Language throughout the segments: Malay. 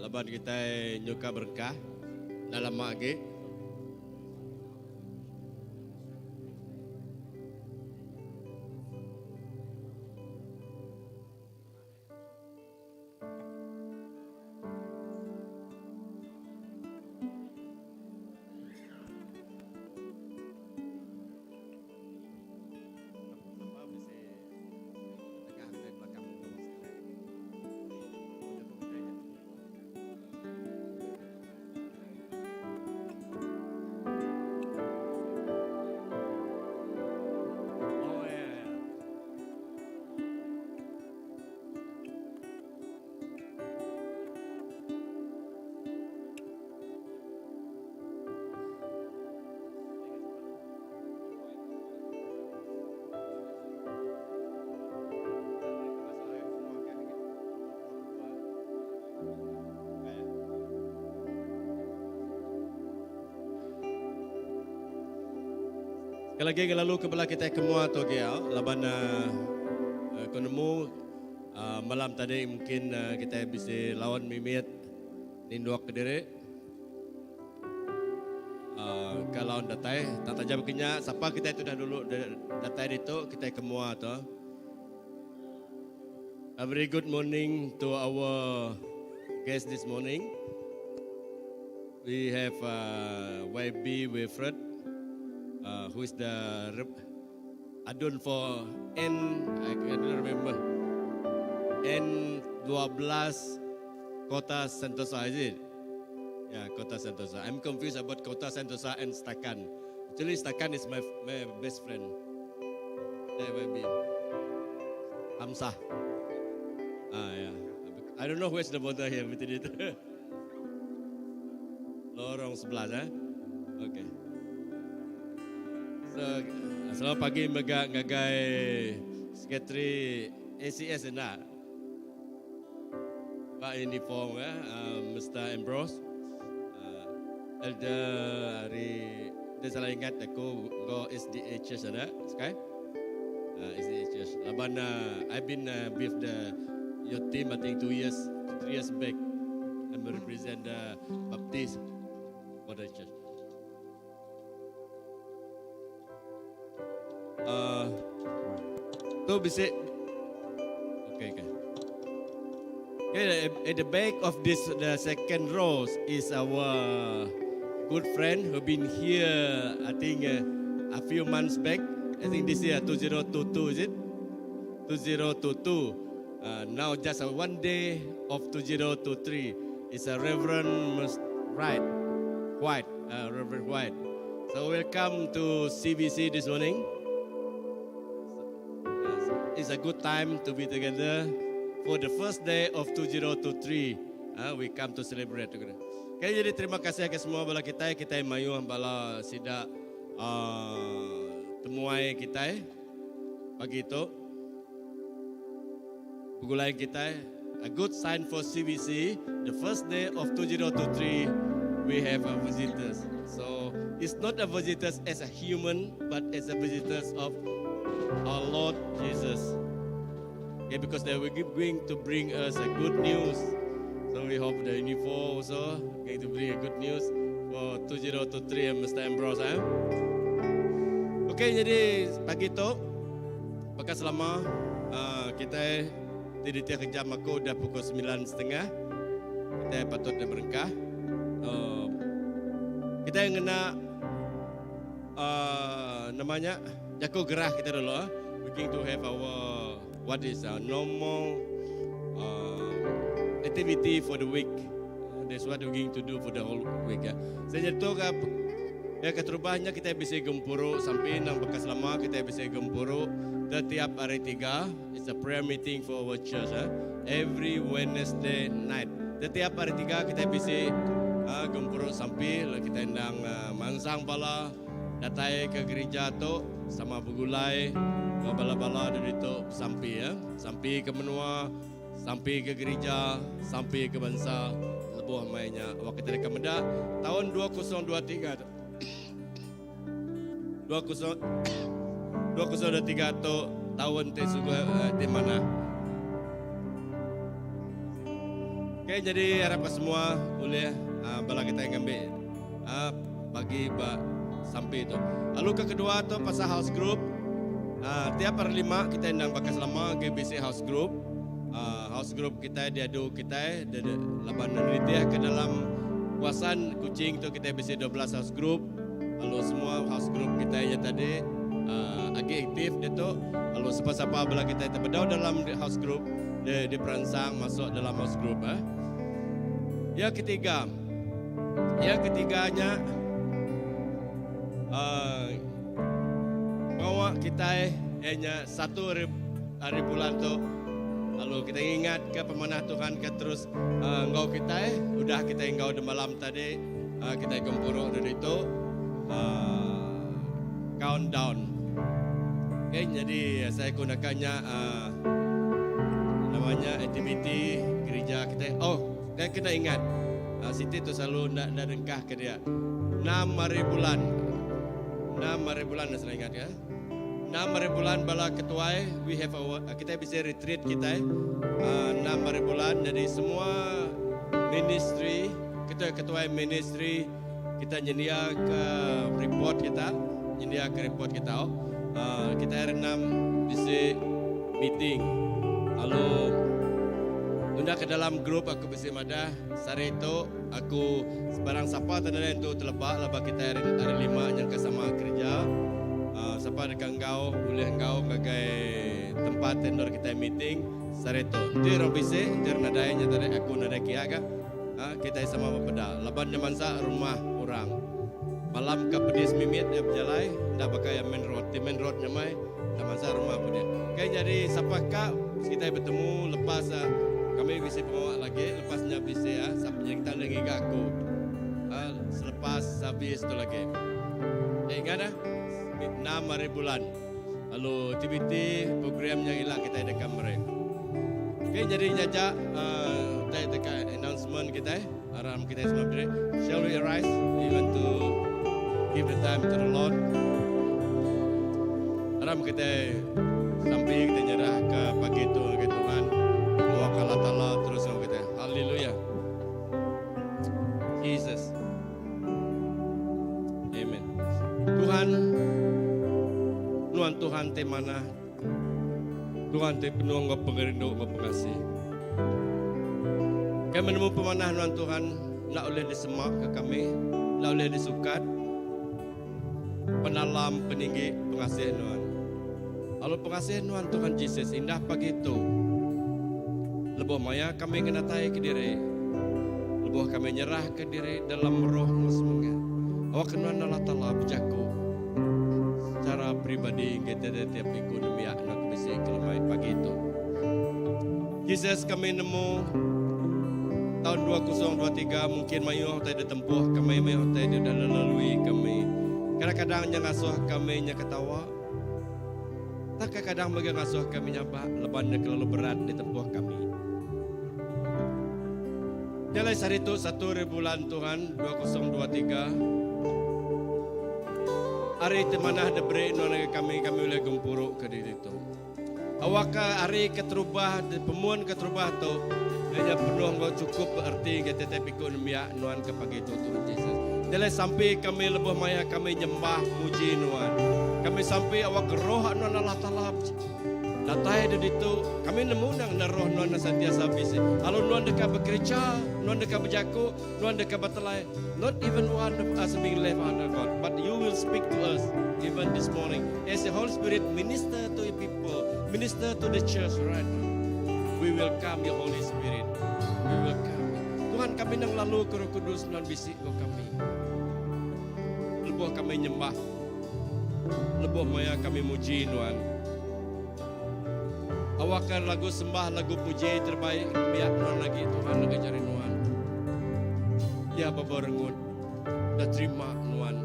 laban kita nyuka berkah dalam mage. Sekali lagi lalu kebelah kita kemua tu dia, laban konemu malam tadi mungkin kita bisa lawan mimit ninduak kediri. Ke lawan datai, tak tajam kenya, siapa kita itu dah dulu datai itu kita kemua tu. A very good morning to our guest this morning. We have YB Wilfred. Who is the adun for I don't remember, N12 Kota Sentosa, is it? Yeah, Kota Sentosa. I'm confused about Kota Sentosa and Stakan. Actually, Stakan is my best friend. That will be Hamzah. Yeah. I don't know where's the border here between it. Lorong 11, Okay. So, selamat pagi ngagai Sekretari ACS na. Pak uniform Mr. Ambrose. Elder hari dia salah ingat aku go SDHS ada, sekali. SDHS. Laban I've been with your team I think 3 years back. I'm represent the Baptist for the church. Tu bisa. Okay. At the back of the second row is our good friend who been here, I think a few months back. I think this year 2022, is it? 2022. Now just one day of 2023 is a Reverend Reverend White. So welcome to CBC this morning. It's a good time to be together for the first day of 2023. We come to celebrate together. Okay, jadi terima kasih ke semua bala kita mayu bala sida temuai kita pagi itu. Pegulai kita, a good sign for CBC. The first day of 2023, we have a visitors. So it's not a visitors as a human, but as a visitors of our Lord Jesus. Okay, because they will going to bring us a good news. So we hope the uniform also going to bring a good news for 2023 and Mr. Ambrose. Okay, jadi pagi itu, maka selama kita di tiap jam aku dah pukul 9.30, kita patut berengkah. Kita yang kena namanya Jago gerah kita dulu. Looking to have our what is normal activity for the week. That's what we're going to do for the whole week. Saya jatuh keterubahnya kita bisa gempuru sampai nang bekas lama kita bisa gempuru setiap hari 3. It's a prayer meeting for our church. Every Wednesday night. Setiap hari 3 kita bisa gempuru sampai kita endang mangsang bala datai ke gereja tu sama begulai bala-bala dari tu sampai sampai ke menua, sampai ke gereja, sampai ke bangsa lebuh mainnya. Waktu kita rekomenda tahun 2023 2023 tu tahun te sungguh di mana. Oke, jadi harap semua boleh bala kita yang ambil bagi sampai itu. Lalu ke kedua tu pasal house group. Tiap hari 5 kita undang bakas lama GBC house group. House group kita diadu kita laban dia ke dalam kawasan Kuching tu kita BC 12 house group. Lalu semua house group kita yang tadi agak aktif dia tu. Lalu siapa-siapa bala kita terbedau dalam house group dia perangsang masuk dalam house group. Yang ketiganya bawa kita hanya 1 hari bulan tu. Lalu kita ingat ke pemanah Tuhan ke terus engkau kita udah kita engkau di malam tadi kita gempuruk dari itu countdown. Okay, jadi saya gunakannya namanya aktiviti gereja kita. Dan kita ingat Siti tu selalu nak dengkah ke dia 6 hari bulan saya ingat ya. 6 hari bulan bala ketua we have kita bisa retreat kita 6 hari bulan. Jadi semua ministry ketua ministry kita nyedia ke report kita kita hari 6 bisa meeting. Lalu unda ke dalam grup aku bisa madah sari itu aku sebarang siapa tanda itu terlebak kita hari 5 yang kesama kerja. Siapa dekat engkau boleh engkau ngagai tempat tendor kita meeting sari itu. Nanti orang bisa nanti nadainya tadi aku nadai kiaga kita sama berbeda. Laban nyamansa rumah orang. Malam ke pedis mimit dia berjalan dah pakai main road nyamai nyamansa rumah pedis. Okay, jadi siapa kak kita bertemu lepas kami bisa bawa lagi lepasnya bisa sampai kita lagi aku selepas habis itu lagi. Ingat 6 hari bulan. Lalu aktiviti program yang hilang kita dekat mereka. Okay, jadi jajak kita dekat announcement kita aram kita semua berdiri. Shall we arise? We want to give the time to the Lord. Aram kita sampai kita nyerah ke pagi itu ke Tuhan. Allah Ta'ala terus kita. Haleluya. Jesus. Amen. Tuhan te mana? Tuhan te penuh ngau pengerindu ngau pengasih. Kami menemu pemanah Tuhan Tuhan nak oleh disemak ke kami, nak oleh disukat. Penalam peninggi pengasih Tuhan. Lalu pengasih Tuhan Yesus indah pagi itu. Lebuh maya kami kena tahu ke diri. Lebuh kami nyerah ke diri dalam roh semangat. Awak kena Allah Ta'ala berjaku. Secara pribadi kita tiap minggu demi anak bisa kelemah pagi itu. Yesus kami nemu tahun 2023 mungkin mayu hotai ditempuh kami mayu hotai dia dah lalui kami. Kadang-kadang yang ngasuh kami nya ketawa. Tak kadang bagi ngasuh kami nyabak lebannya terlalu berat ditempuh kami. Jalan hari itu 1 bulan Tuhan 2023. Hari itu mana ada beri nona kami boleh gempuruk ke diri itu. Awak hari keterubah pemuan keterubah tu hanya penuh nggak cukup berarti kita pikir miak nuan ke pagi itu Tuhan Yesus. Jalan sampai kami lebuh maya kami nyembah muji nuan. Kami sampai awak roh nuan Allah Ta'ala. Datai dari itu kami nemu nang roh nuan sentiasa bisi. Kalau nuan dekat bekerja, nuan dekat berjaku, nuan dekat bertelai. Not even one of us being left under God, but you will speak to us even this morning. As the Holy Spirit minister to the people, minister to the church right now. We welcome your Holy Spirit. We welcome. Tuhan kami nang lalu ke Roh Kudus nuan bisik kami. Lebuh kami nyembah. Lebuh maya kami muji nuan. Awakan lagu sembah, lagu puji terbaik biar nuan lagi Tuhan lagi cari nuan. Ya Bapa rengut, dah terima nuan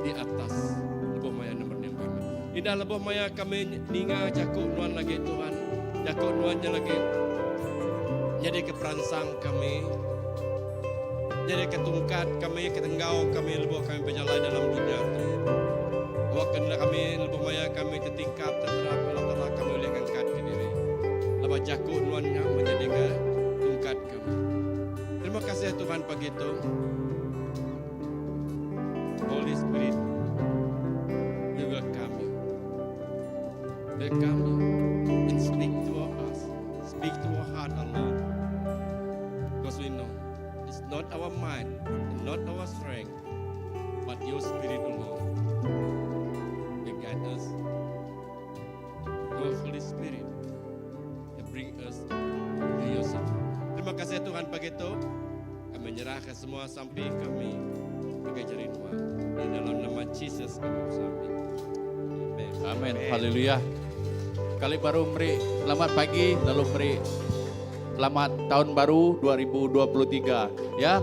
di atas lebuh maya nomor yang kami. Indah lebuh maya kami ninga jakuk nuan lagi Tuhan, jakuk nuannya lagi. Jadi keperansang kami, jadi ketungkat kami, ketenggau kami lebuh kami berjalan dalam dunia itu. Awakan kami lebuh maya kami tertingkap terterap Allah Ta'ala kami boleh angkat ke diri. Lepas jakuk nuannya menjadikan Terima kasih Tuhan pagi itu. Holy Spirit, we welcome you. Welcome you and speak to us. Speak to our heart, our Lord. Because we know it's not our mind and not our strength, but your Spirit alone will guide us. Your Holy Spirit will bring us to yourself. Terima kasih Tuhan pagi itu. Kami menyerahkan semua samping kami pakai jari Tuhan. Di dalam nama Yesus kami bersamping. Amin. Amin. Haleluya. Kali baru beri selamat pagi, lalu beri selamat tahun baru 2023. Ya,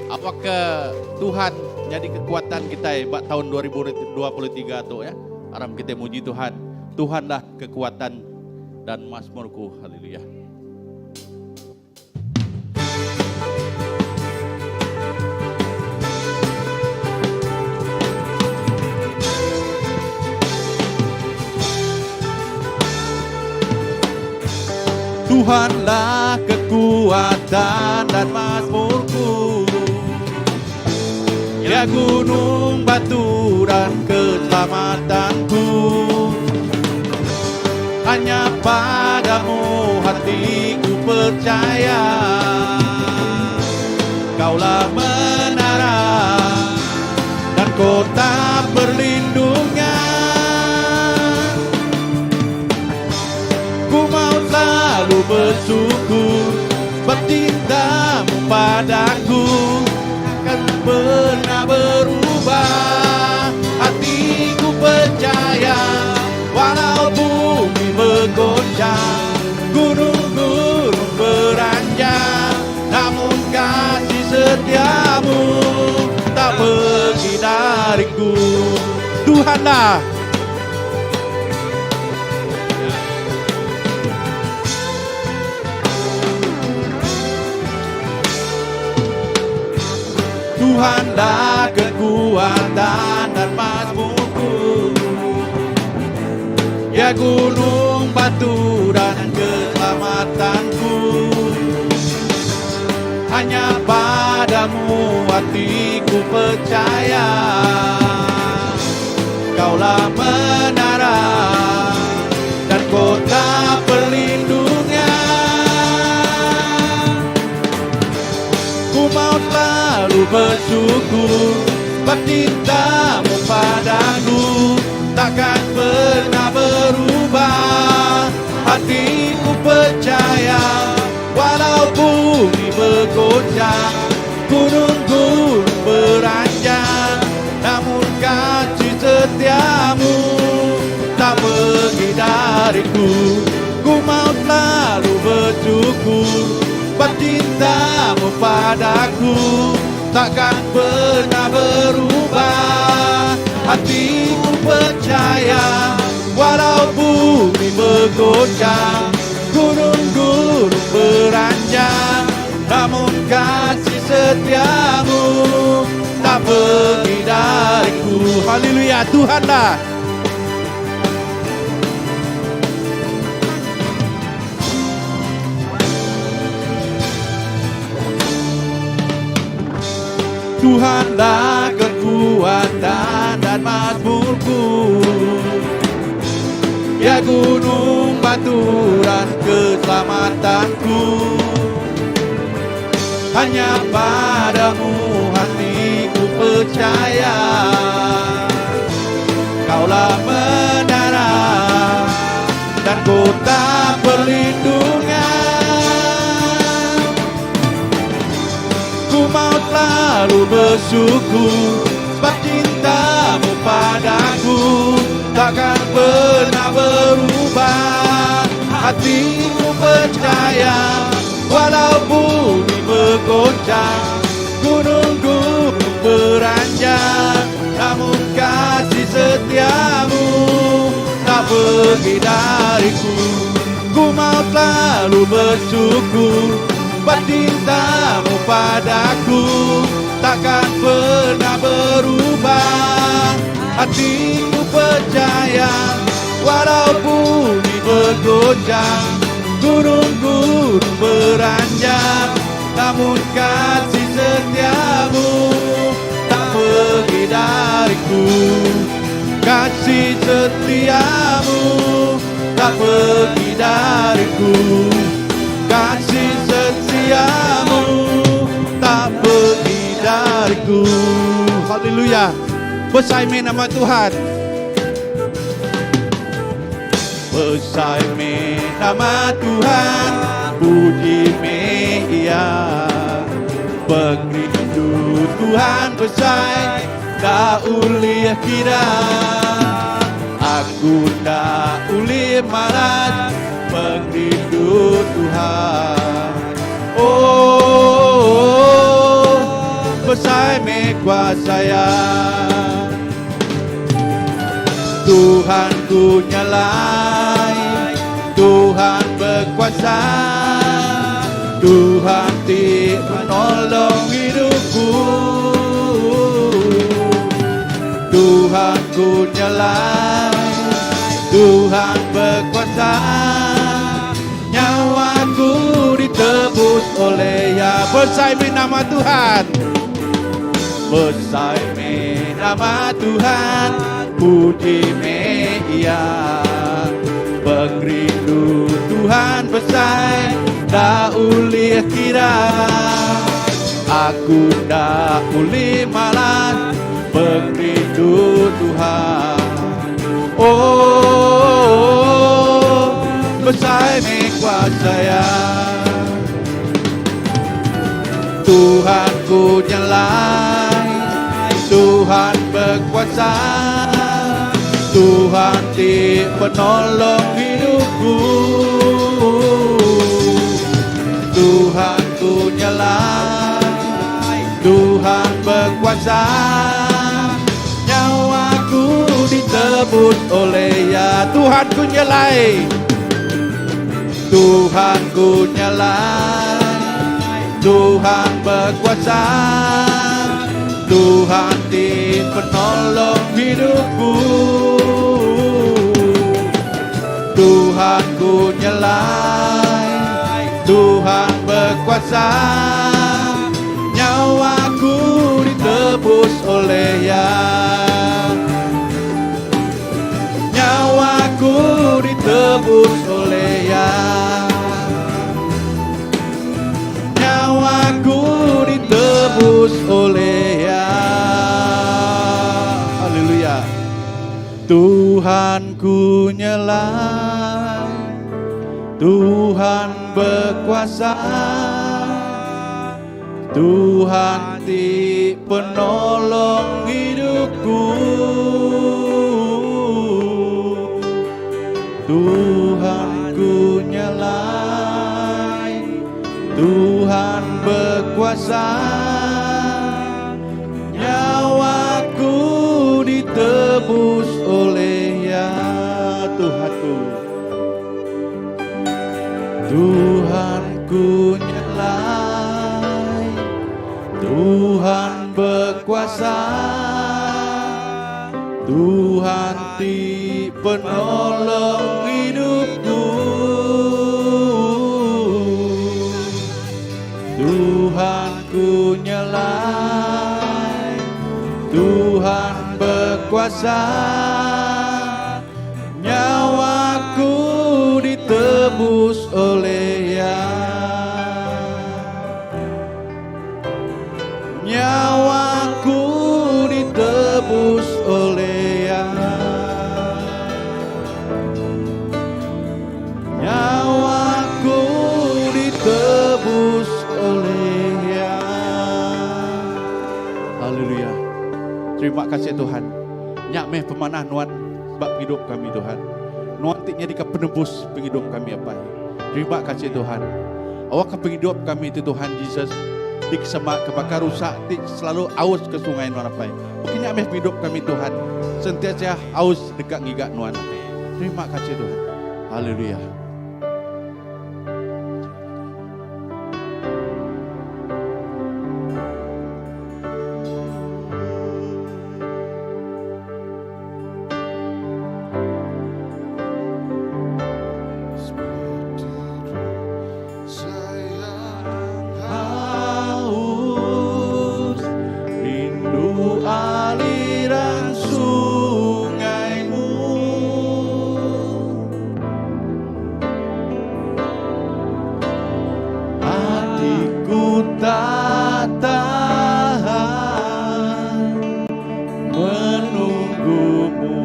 apakah Tuhan jadi kekuatan kita ya, buat tahun 2023 tuh ya. Aram kita muji Tuhan. Tuhanlah kekuatan dan mazmurku. Haleluya. Tuhanlah kekuatan dan mazmurku, ya gunung batu dan keselamatanku. Hanya padamu hatiku percaya, Kaulah menara dan kota perlindungan. Ku mau selalu bersyukur sebab cintamu padaku akan pernah berubah. Hatiku percaya walau bumi bergoncang, gunung-gunung beranjak, namun kasih setiamu tak pergi dariku. Tuhanlah Tuhanlah kekuatan dan mazmurku, ya gunung batu dan keselamatanku. Hanya padamu hatiku percaya, Kaulah menara dan kota perlindungan. Ku mau selalu bersyukur sebab cintamu padaku takkan pernah berubah. Hatiku percaya walau bumi bergoncang, gunung-gunung beranjak, namun kasih setiamu tak pergi dariku. Ku mau selalu bersyukur sebab cintamu padaku takkan pernah berubah. Hatiku percaya walau bumi bergoncang, gunung-gunung beranjak, namun kasih setiamu tak pergi dariku. Haleluya, Tuhanlah. Tuhanlah kekuatan dan mazmurku, ya gunung batu dan keselamatanku. Hanya padamu hatiku percaya, Kaulah menara dan kota perlindungan. Ku mau selalu bersyukur sebab cintamu padaku takkan pernah berubah. Hatiku percaya walau bumi bergoncang, gunung-gunung beranjak, namun kasih setiamu tak pergi dariku. Ku mau selalu bersyukur sebab cintamu padaku takkan pernah berubah. Hatiku percaya walau bumi bergoncang, gunung-gunung beranjak, namun kasih setiamu tak pergi dariku. Kasih setiamu tak pergi dariku. Kasih setiamu tak pergi dariku. Haleluya. Bersaimi nama Tuhan. Bersaimi nama Tuhan, puji Ia. Pengrindu Tuhan bersai, dah ulih kira. Aku dah ulih malas, pengrindu Tuhan. Oh, bersai kuasanya. Tuhan ku nyalai, Tuhan berkuasa, Tuhan ti menolong hidupku. Tuhan ku nyalai, Tuhan berkuasa, nyawaku ditebus oleh Ya. Bersaimi nama Tuhan, bersaimi nama Tuhan, puji Ia. Pengrindu Tuhan bersai, dah ulih kira. Aku dah ulih malas, pengrindu Tuhan. Oh, bersai kuasa Ya. Tuhan ku nyalai, Tuhan berkuasa, Tuhan ti penolong hidupku. Tuhan ku nyalai, Tuhan berkuasa, nyawaku ditebus oleh Ya. Tuhan ku nyalai, Tuhan ku nyalai, Tuhan berkuasa, Tuhan ti penolong hidupku. Tuhan ku nyalai, Tuhan berkuasa, nyawaku ditebus oleh Ya. Nyawaku ditebus oleh Ya. Nyawaku ditebus oleh Ya. Haleluya. Tuhan ku nyalai, Tuhan berkuasa, Tuhan ti penolong hidupku. Tuhan ku nyalai, Tuhan berkuasa, nyawaku ditebus oleh Ya. Tuhanku, Tuhanku nyalai, Tuhan berkuasa, Tuhan ti penolong hidupku. Tuhanku nyalai, Tuhan berkuasa, nyawaku ditebus oleh Ya. Nyawaku ditebus oleh Ya. Nyawaku ditebus oleh Ya. Haleluya. Terima kasih Tuhan. Nyak meh pemanah nuan sebab hidup kami Tuhan. Nuan tiknya dika penebus penghidup kami apa. Terima kasih Tuhan. Awak penghidup kami itu Tuhan Yesus. Dik semak kebakar rusak, dik selalu aus ke sungai nuan apa. Mungkin nyak meh penghidup kami Tuhan. Sentiasa aus dekat ngigak nuan apa. Terima kasih Tuhan. Haleluya. datang menunggumu.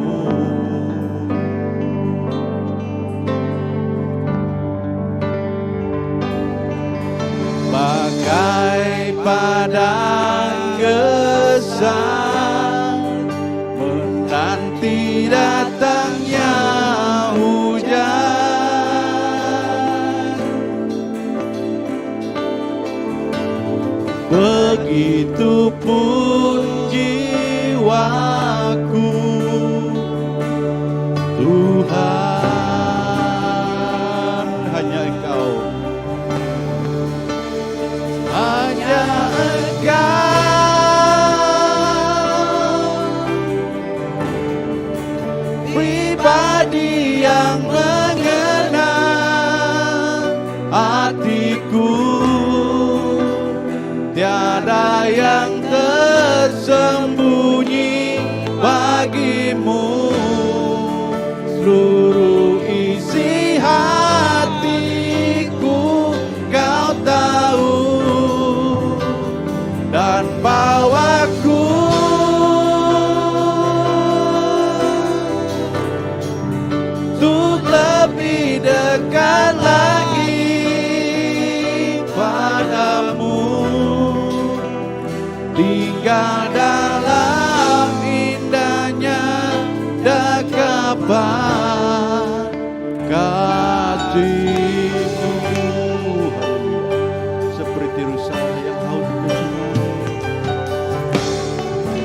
Bagai padang gersang menanti datangnya hujan, begitupun jiwaku, Tuhan, hanya Engkau, hanya Engkau, pribadi yang mengenal hatiku, tiada yang tersembunyi bagimu, seluruh isi hatiku Kau tahu, dan bawaku untuk lebih dekat lagi padamu, tinggal dalam indahnya dekapan kasih-Mu. Seperti rusa yang haus kesukaan,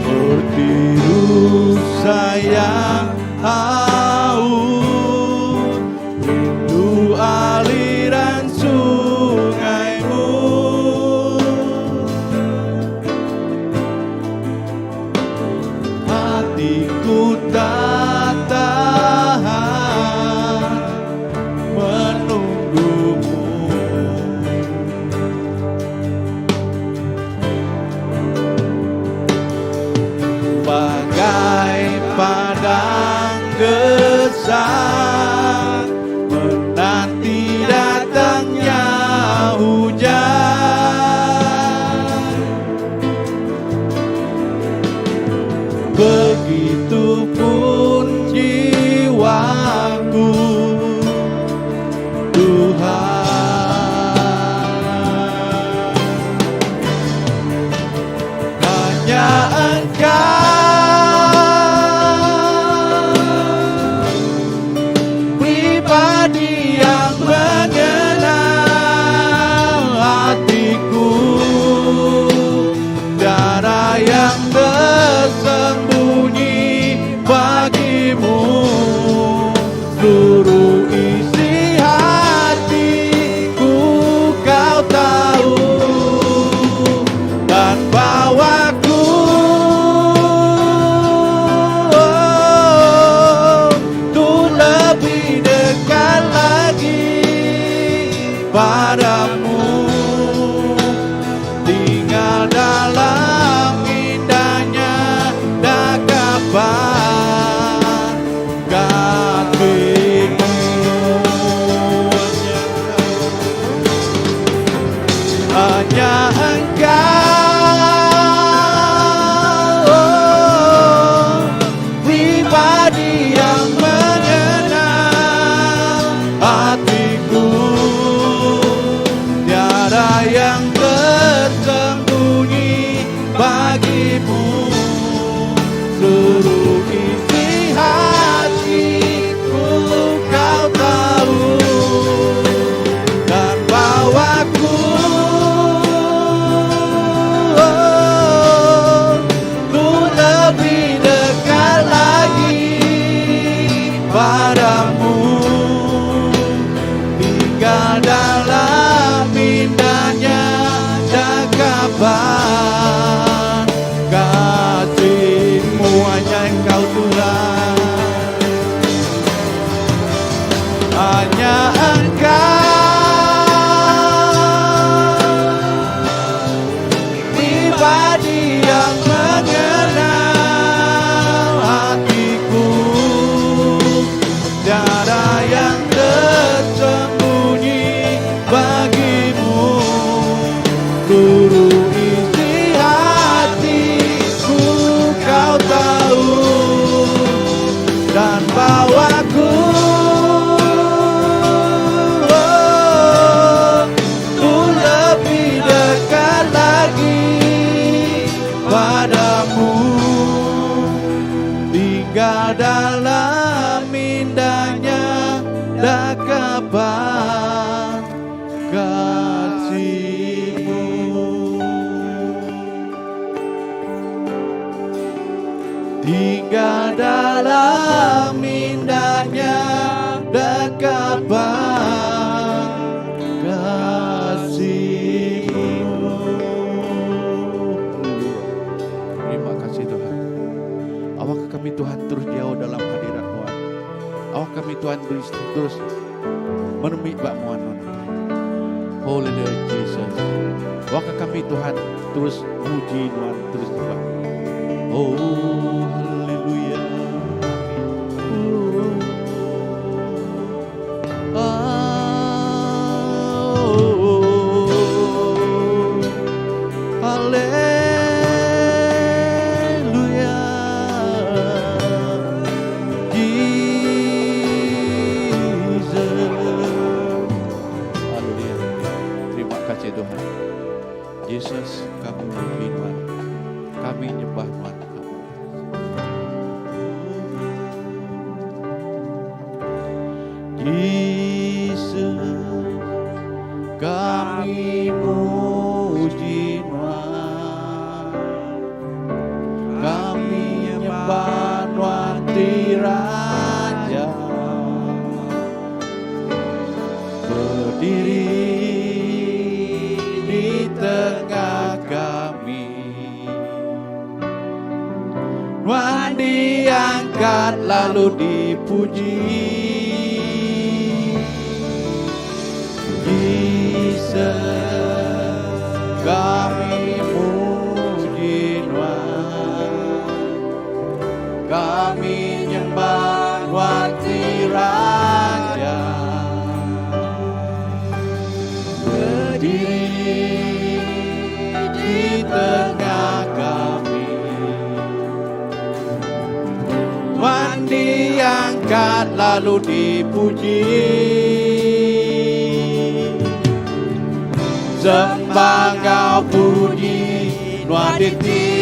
seperti rusa yang haus rindu aliran sungai-Mu. Hatiku tak tahan menunggumu. Bagai padang gersang menanti datangnya hujan, begitupun jiwaku, Tuhan, hanya Engkau, pribadi yang mengenal hatiku, tiada yang tersembunyi bagimu, seluruh isi hatiku Kau tahu, dan bawaku untuk lebih dekat lagi padamu, tinggal dalam indahnya dekapan kasih-Mu. Hanya Engkau, pribadi yang mengenal hatiku, tiada yang tersembunyi bagimu, seluruh isi hatiku Kau tahu, dan bawaku untuk lebih dekat lagi padamu, tinggal dalam indahnya dekapan kasih-Mu. Hanya Engkau Tuhan, hanya Engkau, pribadi yang mengenal hatiku, tiada yang tersembunyi bagimu, seluruh isi tinggal dalam indahnya dekat kasih-Mu. Terima kasih Tuhan. Awak kami Tuhan terus jauh dalam hadirat Tuhan. Awak kami Tuhan terus menemui Bak Muan. Holy Lord Jesus. Awak kami Tuhan terus muji Tuhan terus Tuhan. Oh haleluya. Haleluya. Jesus. Haleluya. Terima kasih Tuhan. Yesus, kami puji Tuhan. Kami nyembah Tuhan. Yesus, kami muji Tuhan. Kami nyembah Tuhan di Raja. Berdiri di tengah kami, Tuhan diangkat lalu dipuji. Yesus, kami muji Tuhan. Kami nyembah Tuhan di Raja. Berdiri di tengah kami, Tuhan diangkat lalu dipuji. Sembah Kau puji, Tuhan ditinggikan.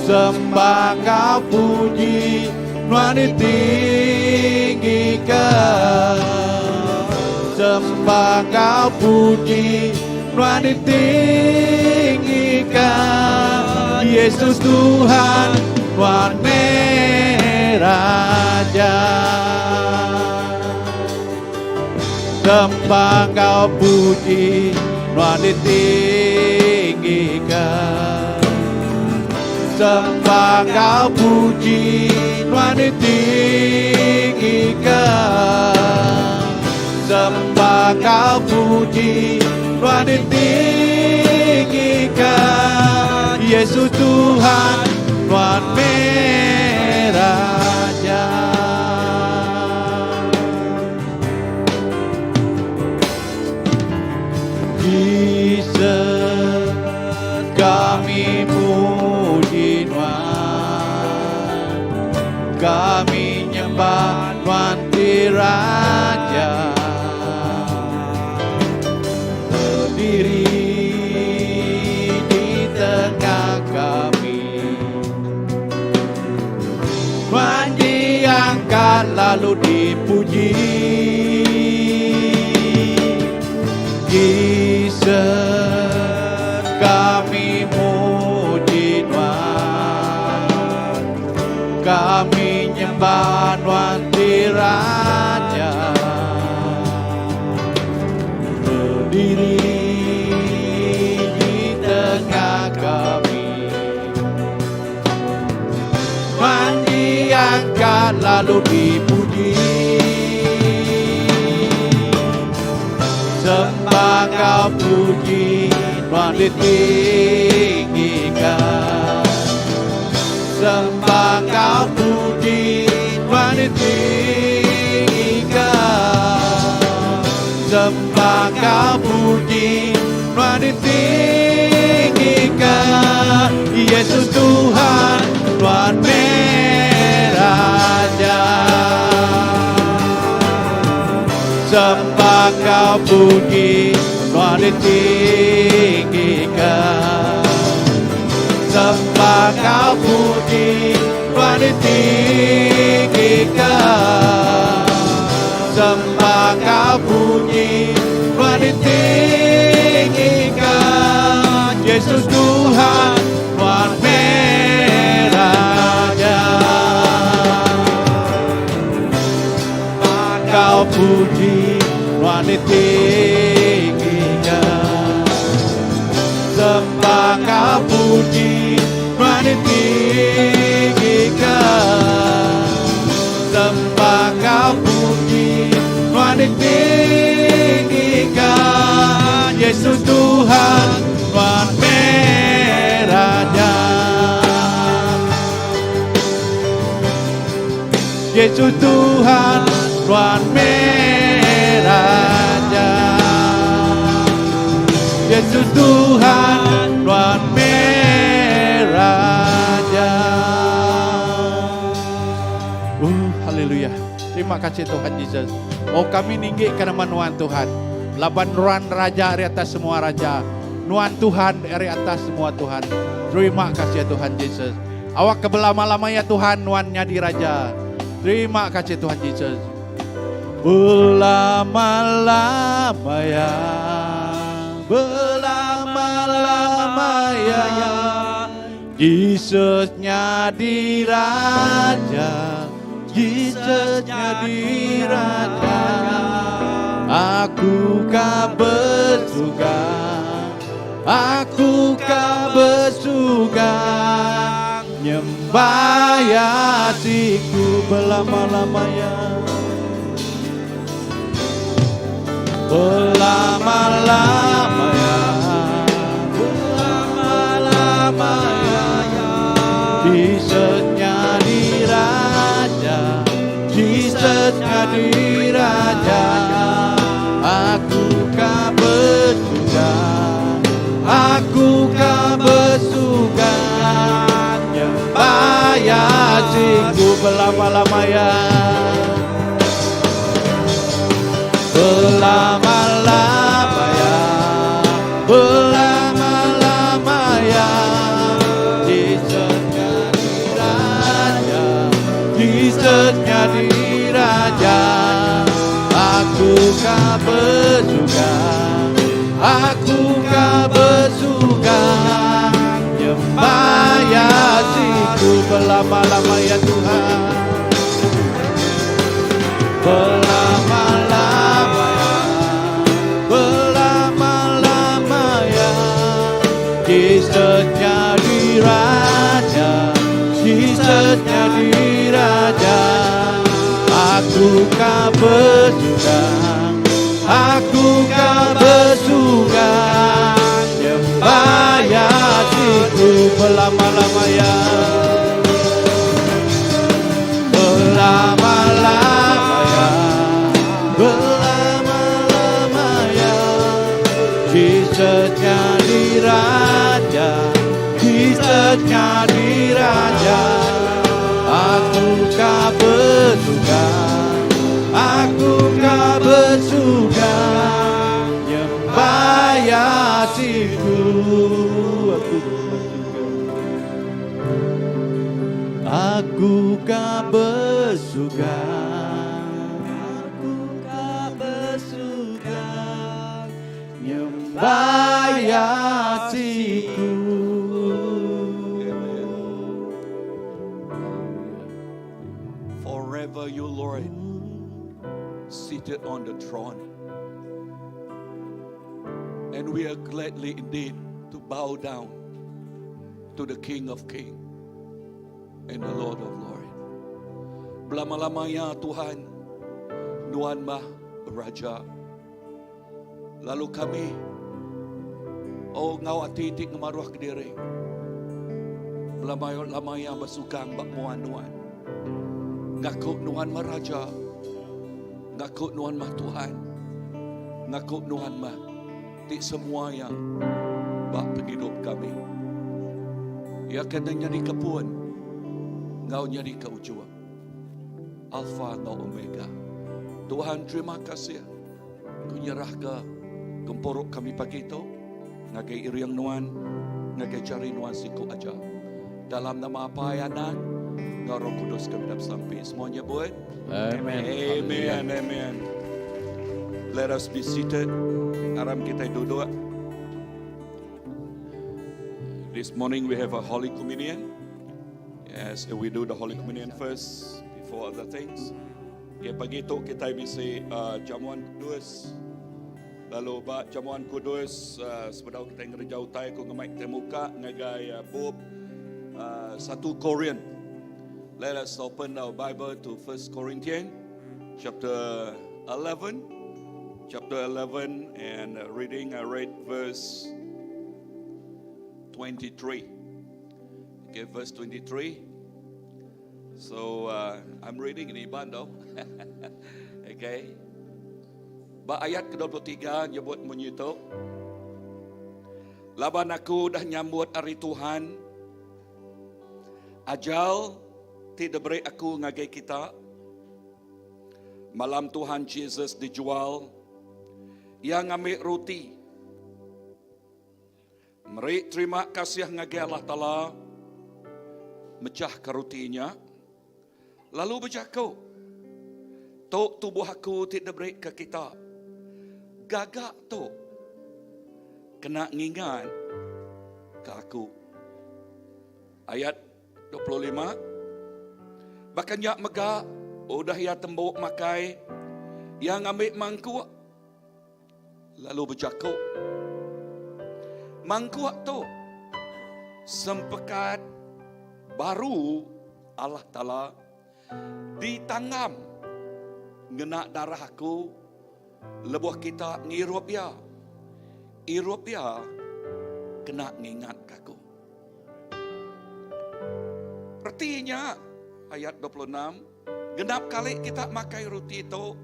Sembah Kau puji, Tuhan ditinggikan. Sembah Kau puji, Tuhan ditinggikan. Yesus Tuhan, Tuhan Raja. Sembah Kau puji, Tuhan ditinggikan. Sembah Kau puji, Tuhan ditinggikan. Sembah Kau puji, Tuhan ditinggikan. Yesus Tuhan, Tuhan Raja. Jesus, kami puji Tuhan. Kami nyembah Tuhan di Raja. Berdiri di tengah kami, Tuhan diangkat lalu dipuji. Jesus, kami muji Tuhan. Kami nyembah Tuhan di Raja. Berdiri di tengah kami, Tuhan diangkat lalu dipuji. Sembah Kau puji, Tuhan ditinggikan. Sembah Kau puji, Tuhan ditinggikan. Sembah Kau puji, Tuhan ditinggikan. Yesus Tuhan, Tuhan Raja. Sembah Kau puji, Tuhan ditinggikan. Sembah Kau puji, Tuhan ditinggikan. Sembah Kau puji, Tuhan ditinggikan. Yesus Tuhan, puji Tuhan ditinggikan, sembah kau puji Tuhan ditinggikan. Yesus Tuhan, Tuhan Raja. Yesus Tuhan, Tuhan Raja. Yesus Tuhan, Tuhan Raja. Haleluya. Terima kasih Tuhan Yesus. Oh kami ninggikan nama Tuhan Tuhan. Laban Nuan Raja di atas semua raja. Nuan Tuhan dari atas semua Tuhan. Terima kasih Tuhan Yesus. Awak kebelama-lama ya Tuhan, Nuannya di Raja. Terima kasih Tuhan Yesus. Belama-lama ya, belama-lama ya, Yesusnya di Raja, Yesusnya di Raja. Aku kah bersuka, aku kah bersuka, nyembah Yesusku belama-lamanya, belama-lamanya, belama-lamanya. Yesusnya di Raja, Yesusnya di Raja. Aku kah bersuka, aku kah bersuka, nyembah Yesusku belama-lamanya, belama-lamanya, belama-lamanya. Yesusnya di Raja, Yesusnya di Raja. Aku kah bersuka, aku kah bersuka, nyembah Yesusku belama-lamanya Tuhan, belama-lamanya, belama-lamanya. Yesusnya di Raja, Yesusnya di Raja. Aku kah bersuka, aku kah bersuka, nyembah Yesusku belama-lamanya, belama-lamanya, belama-lamanya. Yesusnya di Raja, Yesusnya di Raja. Aku kah bersuka, aku kah bersuka, nyembah Yesusku. Aku kah bersuka, aku kah bersuka, nyembah Yesusku. Forever you, Lord, seated on the throne. And we are gladly indeed to bow down to the King of Kings and the Lord of Lords. Belama-lamanya Tuhan, Nuan Mah Raja. Lalu kami, oh ngau atitik ngamaruah kediri. Belama-lamanya basukang bak muan-nuan. Ngaku Nuan Mah Raja, ngaku Nuan Mah Tuhan, ngaku Nuan Mah di semua yang bak penghidup kami. Ya kena nyari kepun, ngau nyari keujung, Alfa ngau Omega. Tuhan terima kasih, ku nyerah ke gempuruk kami pagi itu, ngagai iriang Nuan, ngagai cari Nuan siku aja. Dalam nama apa ayanan, Engkau Roh Kudus kami dapat sampai. Semuanya buat Amen. Amen. Amen. Let us be seated. Aram kita duduk. This morning we have a Holy Communion. Yes, we do the Holy Communion first before other things. Ya pagi itu kita bisa jamuan kudus. Lalu ba jamuan kudus sebelum kita ngerjau tai ko ngamai temuka ngagai bab 1 Korean. Let us open our Bible to 1 Corinthians chapter 11 and reading I read verse 23. Okay, verse 23. So I'm reading in Ibando. Okay. Ba ayat ke-23 nyebut bunyi itu. Laban aku dah nyambut hari Tuhan. Ajal tidak beri aku ngagai kita. Malam Tuhan Yesus dijual. Yang ambil roti. Meri terima kasih ngagai Allah Ta'ala. Mecah ke rotinya. Lalu bercakap. Tok tubuh aku tidak beri ke kita. Gagak tu kena ngingat ke aku. Ayat 25. Bahkan yak megak udah ya tembok makai yang ambil mangkuk lalu bercakap. Mangkuk tu sempekat baru Allah Ta'ala ditanggam ngena darah aku. Lebuh kita ngirup ya. Irup ya kena ngingat kaku. Artinya ayat 26, genap kali kita makai roti itu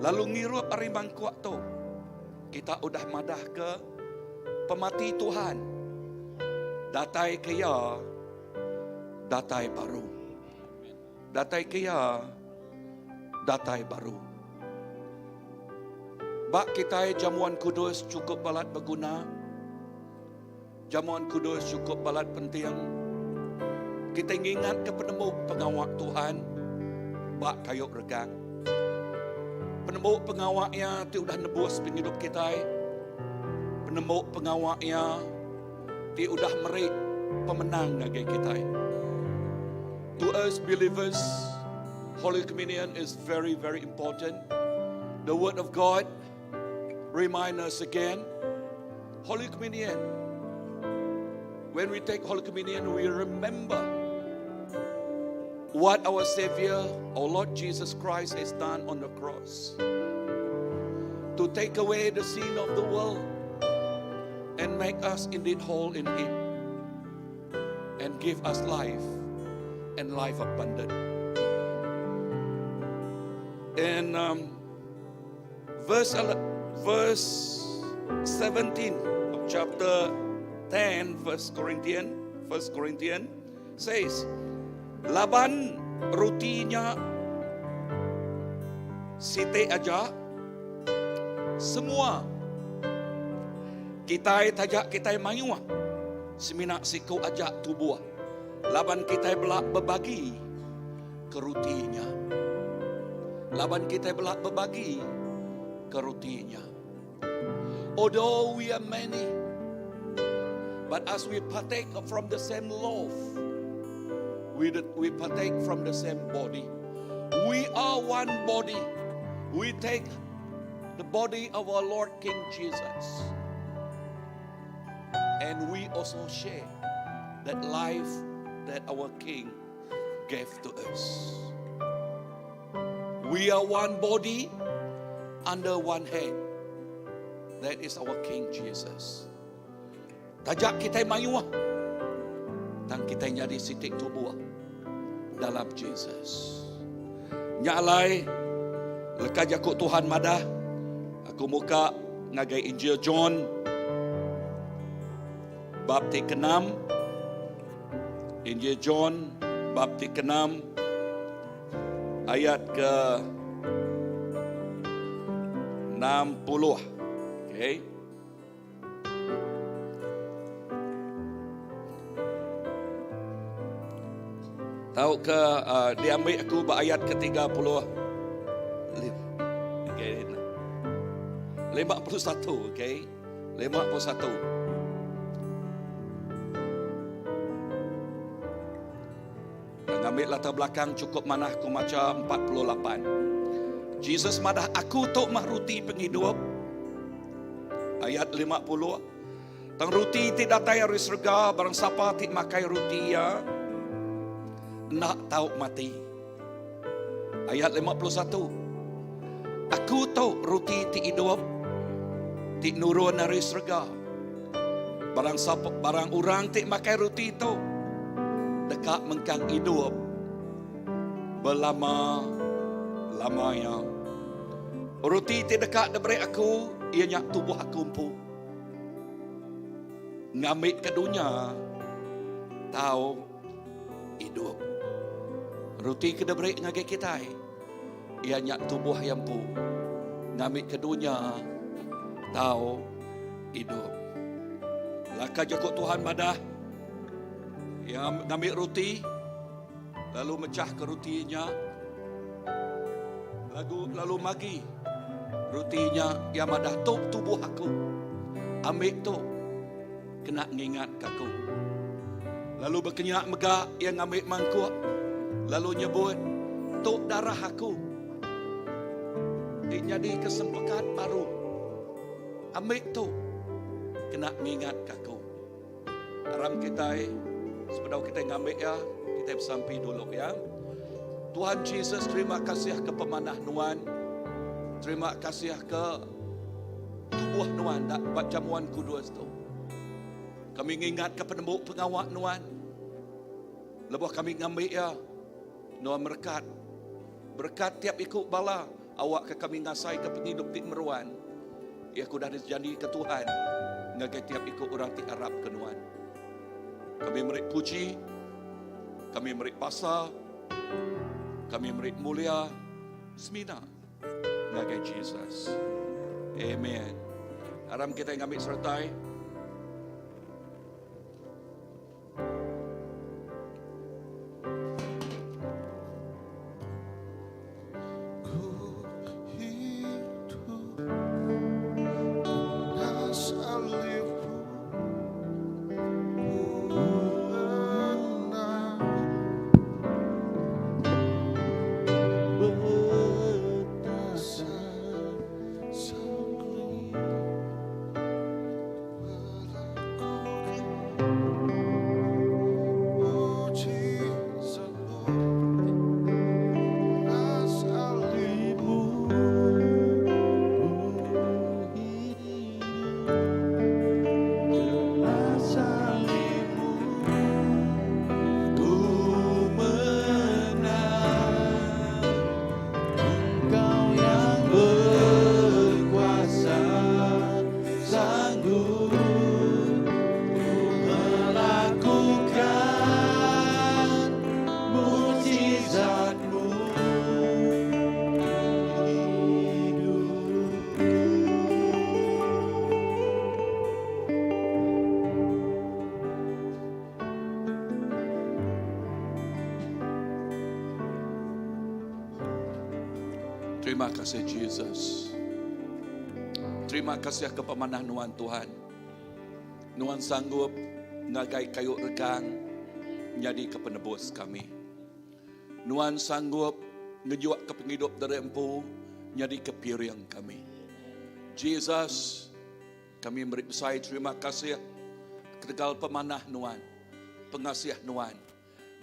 lalu ngirup hari mangkuk tu. Kita udah madah ke pemati Tuhan. Datai kaya datai baru. Datai kaya datai baru. Bak kita jamuan kudus cukup balat berguna. Jamuan kudus cukup balat penting. Kita ingat ke penemu pengawak Tuhan. Bak kayuk regang. Penemu pengawaknya ti udah nebus penghidup kita. Penemu pengawaknya ti udah merik pemenang bagi kita. To us believers, Holy Communion is very, very important. The Word of God remind us again, Holy Communion. When we take Holy Communion, we remember what our Savior, our Lord Jesus Christ has done on the cross. To take away the sin of the world and make us indeed whole in Him. And give us life and life abundant. In verse 17 of chapter 10, 1 Corinthians says, laban rutinya site aja semua kita tajak kita mayuah semina siku ajak tubuh laban kita belak berbagi ke rutinya. Laban kita belak berbagi ke rutinya. Although we are many, but as we partake from the same loaf, we partake from the same body. We are one body. We take the body of our Lord King Jesus. And we also share that life that our King gave to us. We are one body under one head. That is our King Jesus. Tajak kita mayuah. Dan kita jadi sitik tubuh dalam Jesus. Nyalai leka jakuk Tuhan madah. Aku muka ngagai Injil John bab 6. Injil John bab 6 ayat ke 60. Okay. Tahu ke diambil aku ayat ke-30. Okay. 51, okay. 51. Ambil latar belakang cukup manah ku maca 48. Jesus madah aku tok mah ruti penghidup Ayat 50. Tang ruti ti datay ari surga, barang sapa ti makai ruti ya, nak tahu mati. Ayat 51. Aku tahu ruti ti hidup, ti nurun dari surga. Barang orang ti makai ruti itu, dekat mengkang hidup berlama-lamanya. Ruti ti dekat diberi aku, ianya tubuh aku empu. Ngamit ke dunia, tahu hidup. Ruti ke diberi ngagai kita, ianya tubuh yang empu. Ngamit ke dunia, tahu hidup. Laka joko Tuhan madah yang ngambil roti, lalu mecah ke rotinya, lalu magi rotinya yang madah tubuh aku, ambil tu kena ngingat kaku. Lalu berkenyak megak yang ambil mangkuk, lalu nyebut tu darah aku. Jadi kesempatan baru, ambil tu kena ngingat kaku. Aram kita sepedau kita ngambil ya, kita bersampai dulu ya. Tuhan Yesus, terima kasih ke pemanah Nuan. Terima kasih ke tubuh Nuan dak jamuan kudus tu. Kami ingat ke penembuk pengawak Nuan. Lepas kami ngambil ya, Nuan berkat. Berkat tiap ikut bala, awak ke kami ngasai ke penghidup ti meruan. Ya aku dah janji ke Tuhan, ngagai tiap ikut orang ti Arab ke Nuan. Kami merik puji, kami merik pasal, kami merik mulia, semina, ngagai Jesus. Amen. Aram kita yang ambil sertai. Terima kasih Jesus. Terima kasih ke pemanah Nuan Tuhan. Nuan sanggup ngagai kayu regang menjadi ke penebus kami. Nuan sanggup ngejuak ke penghidup dari empu menjadi ke piring kami. Jesus, kami beri besar terima kasih ketegal pemanah Nuan, pengasih Nuan.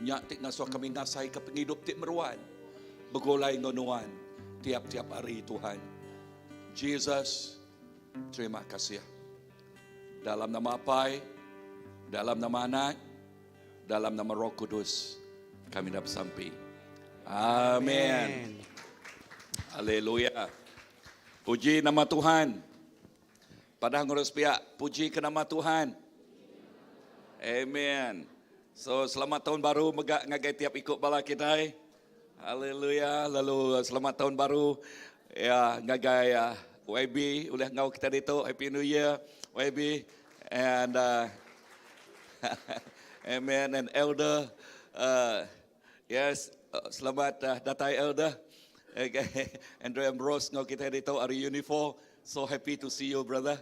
Nyak tik ngasuh kami ngasai ke penghidup tik meruan. Begolai ngonuan tiap-tiap hari Tuhan. Jesus, terima kasih. Dalam nama Apai, dalam nama Anak, dalam nama Roh Kudus, kami dah bersampai. Amin. Haleluya. Puji nama Tuhan. Pada ngurus pihak, puji ke nama Tuhan. Amin. So, selamat tahun baru megak ngagai tiap ikut bala kita. Haleluya. Lalu selamat tahun baru ya ngagai YB oleh ngau kita itu. Happy New Year YB and amen. And elder yes, selamat datang elder. Okay. Andre Ambrose ngau kita itu hari uniform. So happy to see you brother.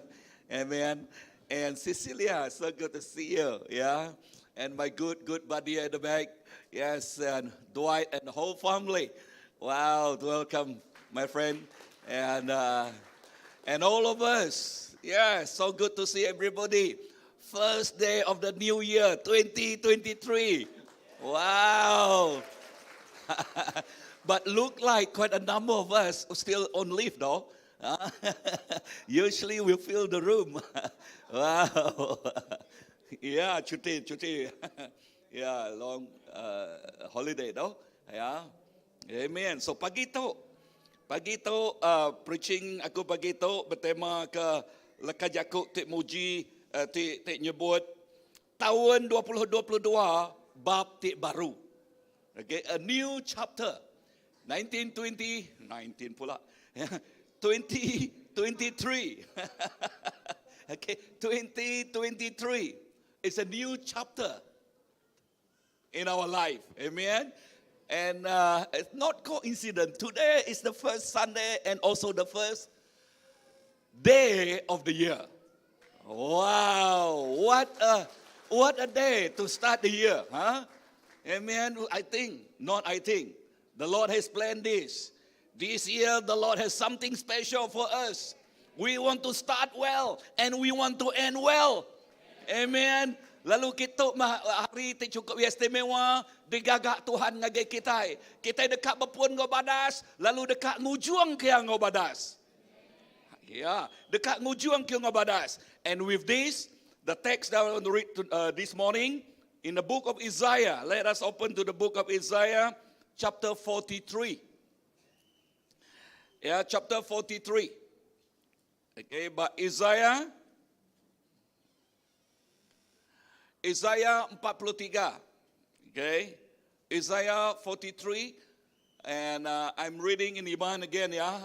Amen. And Cecilia, so good to see you. Yeah. And my good buddy at the back. Yes, and Dwight and the whole family. Wow, welcome, my friend, and all of us. Yeah, so good to see everybody. First day of the new year, 2023. Wow. But look like quite a number of us are still on leave though. Usually we fill the room. Wow. Yeah, cuti. Yeah, long holiday though. Yeah. Amen. So pagi tu preaching aku pagi tu bertema ke lekas Yakub tik muji tik nyebut tahun 2022 bab tik baru. Okay, a new chapter. 1923. Okay, 2023 is a new chapter in our life. Amen. And it's not coincidence. Today is the first Sunday and also the first day of the year. Wow, what a day to start the year, huh? Amen. I think, the Lord has planned this. This year, the Lord has something special for us. We want to start well and we want to end well. Amen. Lalu kita hari itu cukup istimewa, digagak Tuhan ngagai kita. Kita dekat berpuan ngobadas, lalu dekat ngujuang ke ngobadas. Ya, dekat ngujuang ke ngobadas. And with this, the text that I want to read this morning in the book of Isaiah. Let us open to the book of Isaiah, chapter 43. Yeah, chapter 43. Okay, but Isaiah 43. Okay, Isaiah 43, and I'm reading in Iban again, yeah.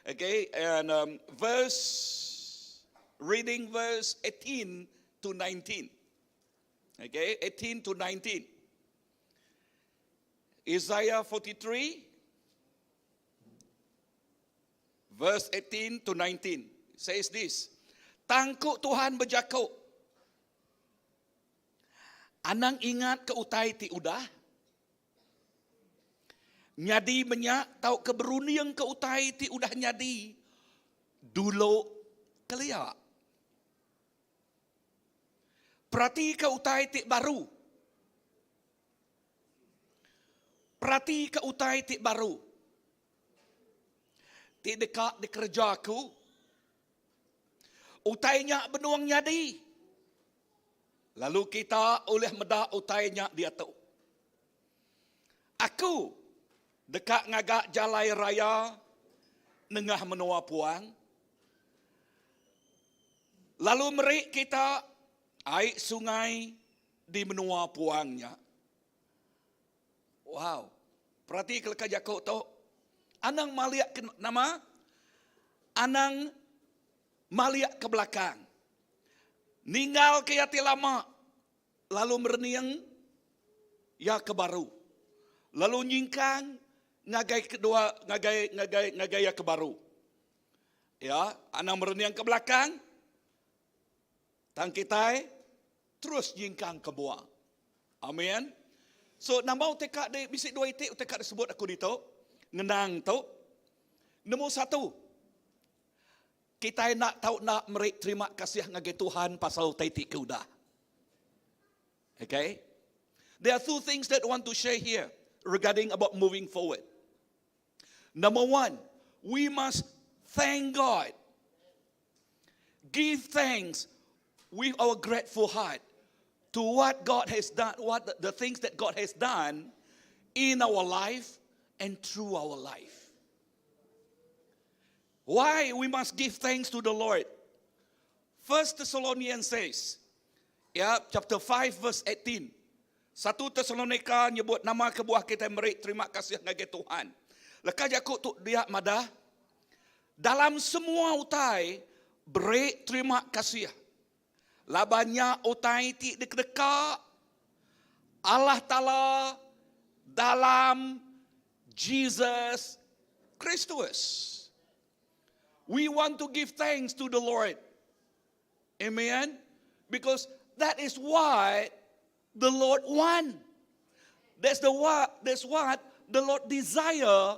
Okay, and verse 18 to 19. Okay, 18 to 19. Isaiah 43, verse 18 to 19 says this. Tangkuk Tuhan berjakuk. Anang ingat ke utai ti udah. Nyadi menyak tau keberuniang ke utai ti udah nyadi. Dulu keliak. Perhati ke utai ti baru. Perhati ke utai ti baru. Ti dekat di kerjaku. Utainya benuang nyadi. Lalu kita oleh medah utainya dia tu. Aku dekat ngagak jalai raya nengah menua puang. Lalu merik kita air sungai di menua puangnya. Wow. Perhati kelaka Yakub tu. Anang maliak ke nama. Anang maliak ke belakang. Ninggal ke yati lama. Lalu mereniang ya ke baru. Lalu nyingkang ngagai kedua ngagai ya ke baru. Ya, anang mereniang ke belakang. Tang kita terus nyingkang ke buang. Amin. So nama utekak de bisik dua itik utekak disebut aku dito. Ngenang tu. Nombor satu. Kita nak tahu nak merik terima kasih ngagai Tuhan pasal taiti ke udah. Okay? There are two things that I want to share here regarding about moving forward. Number one, we must thank God. Give thanks with our grateful heart to what God has done, what the things that God has done in our life and through our life. Why we must give thanks to the Lord? 1 Thessalonians says, chapter 5 verse 18. 1 Thessalonica nyebut nama kebuah kita merik terima kasih ngagai Tuhan. Lekas Yakub tu dia madah. Dalam semua utai beri terima kasih. Labanya utai ti dekat Allah Ta'ala dalam Jesus Christus. We want to give thanks to the Lord. Amen. Because that is what the Lord wants. That's what the Lord desire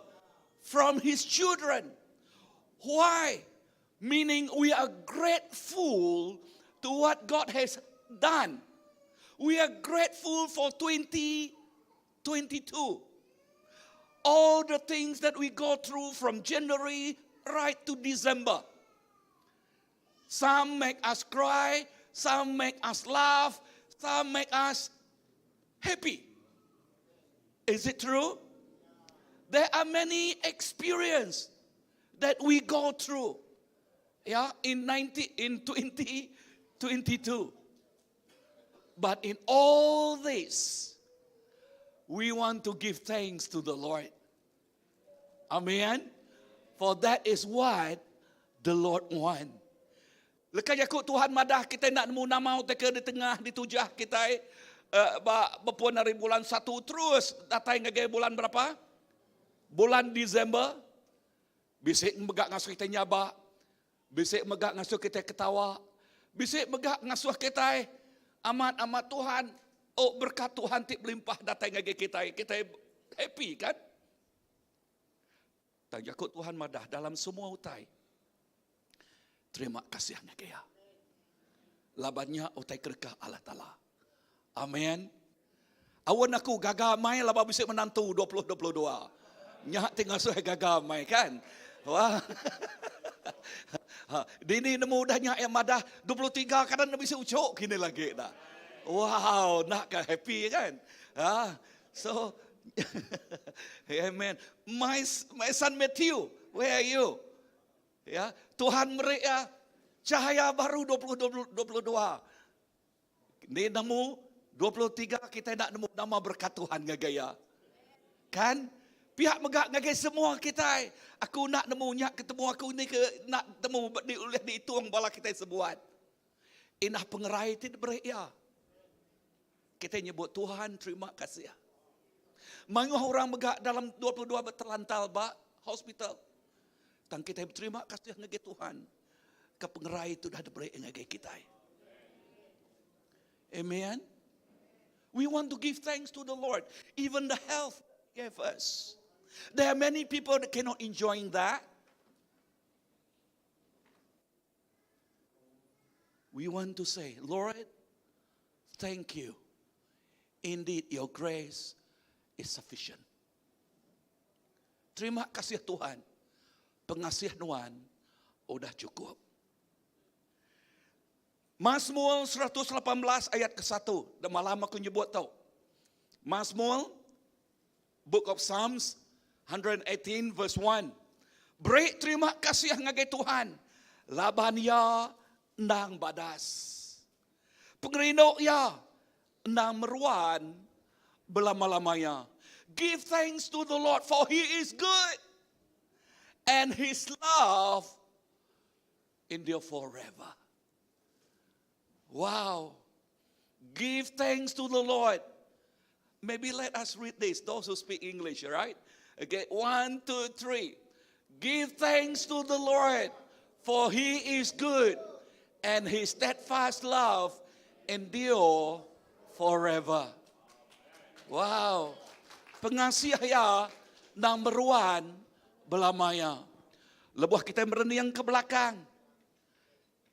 from His children. Why? Meaning we are grateful to what God has done. We are grateful for 2022. All the things that we go through from January right to December. Some make us cry, some make us laugh, some make us happy. Is it true? There are many experiences that we go through. Yeah, in 2022. But in all this, we want to give thanks to the Lord. Amen. For that is what the Lord want. Lekas yakut Tuhan madah kita nak nemu nama teka di tengah di tujah kita berpuan dari bulan 1 terus datang ngagai bulan berapa? Bulan Disember. Bisik megak ngasuh kita nyaba. Bisik megak ngasuh kita ketawa. Bisik megak ngasuh kita amat Tuhan. Oh berkat Tuhan tip melimpah datang ngagai kita. Kita happy kan? Tak yakut Tuhan madah dalam semua utai. Terima kasih ngagai ya. Labannya utai kerkah Allah Ta'ala. Amin. Awan aku gagamai laba bisik menantu 2022. Nyak tinggal saya gagamai kan. Wah. Dini nemu dahnya yang madah 23 kadang bisa ucok kini lagi dah. Wow, nak kan happy kan? So amen. My son Matthew, where are you? Ya, Tuhan mereka cahaya baru 2022. Ini nemu 23 kita nak nemu nama berkat Tuhan ngagaya. Kan? Pihak megak ngagai semua kita. Aku nak nemu nyak ketemu aku ni ke nak temu di oleh di itu bala kita sebuat. Inah pengerai tidak beria. Kita nyebut Tuhan terima kasih. Manguh orang megak dalam 22 bertelantal ba hospital. Tang kita berterima kasih ngagai Tuhan. Ke pengerai itu dah beria ngagai kita. Amen. We want to give thanks to the Lord. Even the health He gave us. There are many people that cannot enjoy that. We want to say, Lord, thank you. Indeed, your grace is sufficient. Terima kasih Tuhan. Pengasihan Tuhan sudah cukup. Mazmur 118 ayat ke-1. Dan malam aku nyebut tau. Mazmur, Book of Psalms, 118 verse 1. Beri terima kasih ngagai Tuhan. Laban ya nang badas. Pengerino ya nang meruan belama-lamanya. Give thanks to the Lord for He is good. And His love endure forever. Wow. Give thanks to the Lord. Maybe let us read this. Those who speak English, all right? Okay, 1, 2, 3. Give thanks to the Lord, for He is good, and His steadfast love endure forever. Wow. Pengasih ya number 1 belamanya. Lebuh kita merenung ke belakang.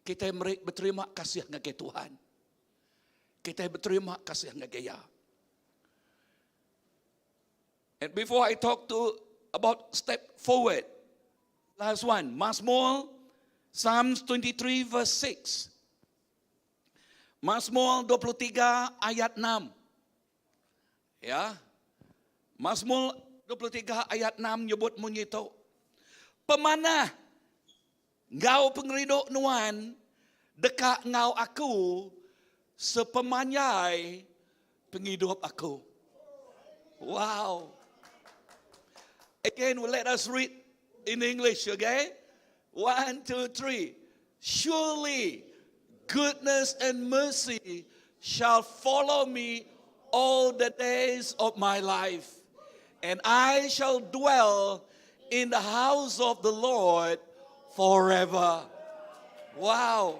Kita berterima kasih ngagai Tuhan. Kita berterima kasih ngagai ya. And before I talk about step forward, last one, Mazmur, Psalms 23 verse 6. Mazmur 23 ayat 6. Ya. Mazmur 23 ayat 6 nyebut bunyi itu. Pemanah ngau pengeridok nuan dekat ngau aku sepemanyai penghidup aku. Wow. Again, let us read in English, okay? 1, 2, 3. Surely goodness and mercy shall follow me all the days of my life, and I shall dwell in the house of the Lord forever. Wow.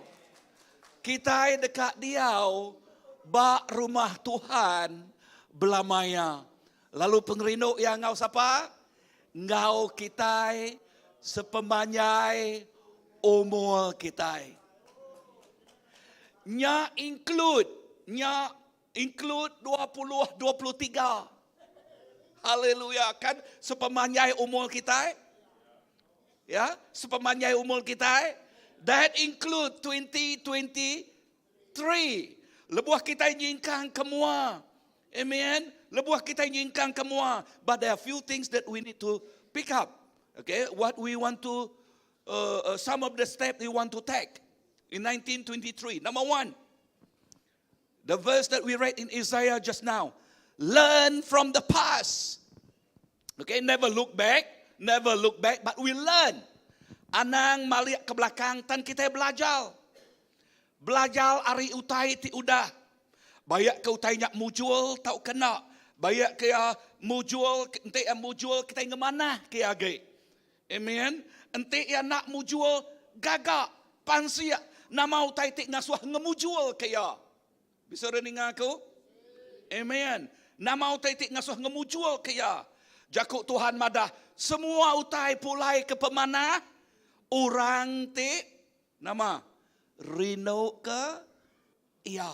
Kita dekat diau ba rumah Tuhan belamanya. Lalu pengerino yang ngau siapa? Ngau kita sepemanyai umur kita. Nya include 23. Haleluya, kan sepemanjai umur kita. Ya, sepemanjai umur kita. That include 2023. Lebuh kita nyingkang kemua. Amen. Lebuh kita nyingkang kemua. But there are few things that we need to pick up. Okay, what we want to, some of the steps we want to take in 1923. Number one, the verse that we read in Isaiah just now. Learn from the past. Okay, never look back, but we learn. Anang maliak ke belakang tan kita belajar. Belajar ari utai ti udah. Bayak ke utai nyak mujul tau kena. Bayak ke mujul ente mujul kita ngemana ke age. Amen. Ente ya nak mujul gagak pansia nama utai ti ngasuh ngemujul ke ya. Bisa rening aku? Amen. Nama utai ti ngasuh ngemujul ke ya. Jakuk Tuhan madah semua utai pulai ke pemana orang ti nama rino ke iya.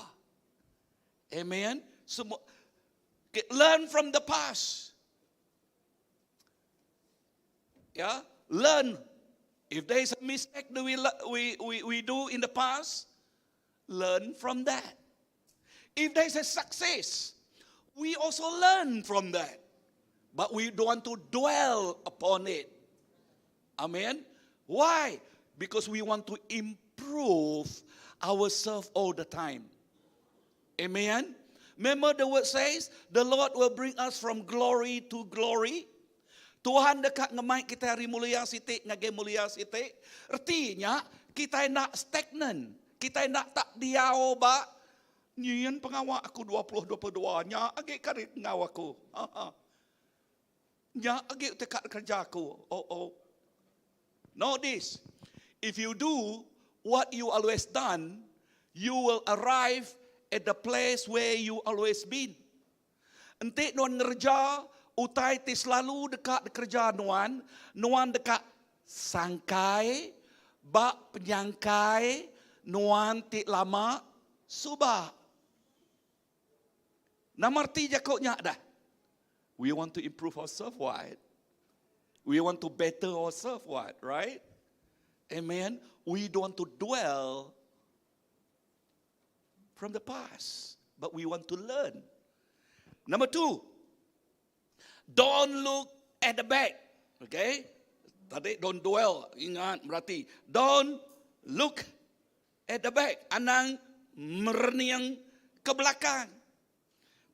Amen. Semua learn from the past. Yeah, learn. If there is a mistake that we do in the past, learn from that. If there is a success, we also learn from that. But we don't want to dwell upon it. Amen. Why? Because we want to improve ourselves all the time. Amen. Remember the word says, the Lord will bring us from glory to glory. Tuhan dekat ngemai kita hari mulia siti, ngage mulia siti. Artinya, kita nak stagnan. Kita nak tak diau ba. Nyian pengawak aku 20-22. Nya agi karit ngawak aku. Nya agi dekat kerja aku. Oh. Know this. If you do what you always done, you will arrive at the place where you always been. Ente nuan ngerja, utai ti selalu dekat kerja nuan dekat sangkai, bak penyangkai, nuan ti lama subah. Namarti jakoknya dah. We want to improve ourselves, what? We want to better ourselves, what? Right? Amen. We don't want to dwell from the past, but we want to learn. Number two, don't look at the back. Okay? Tadi don't dwell, ingat berarti. Don't look at the back. Anang merniang ke belakang.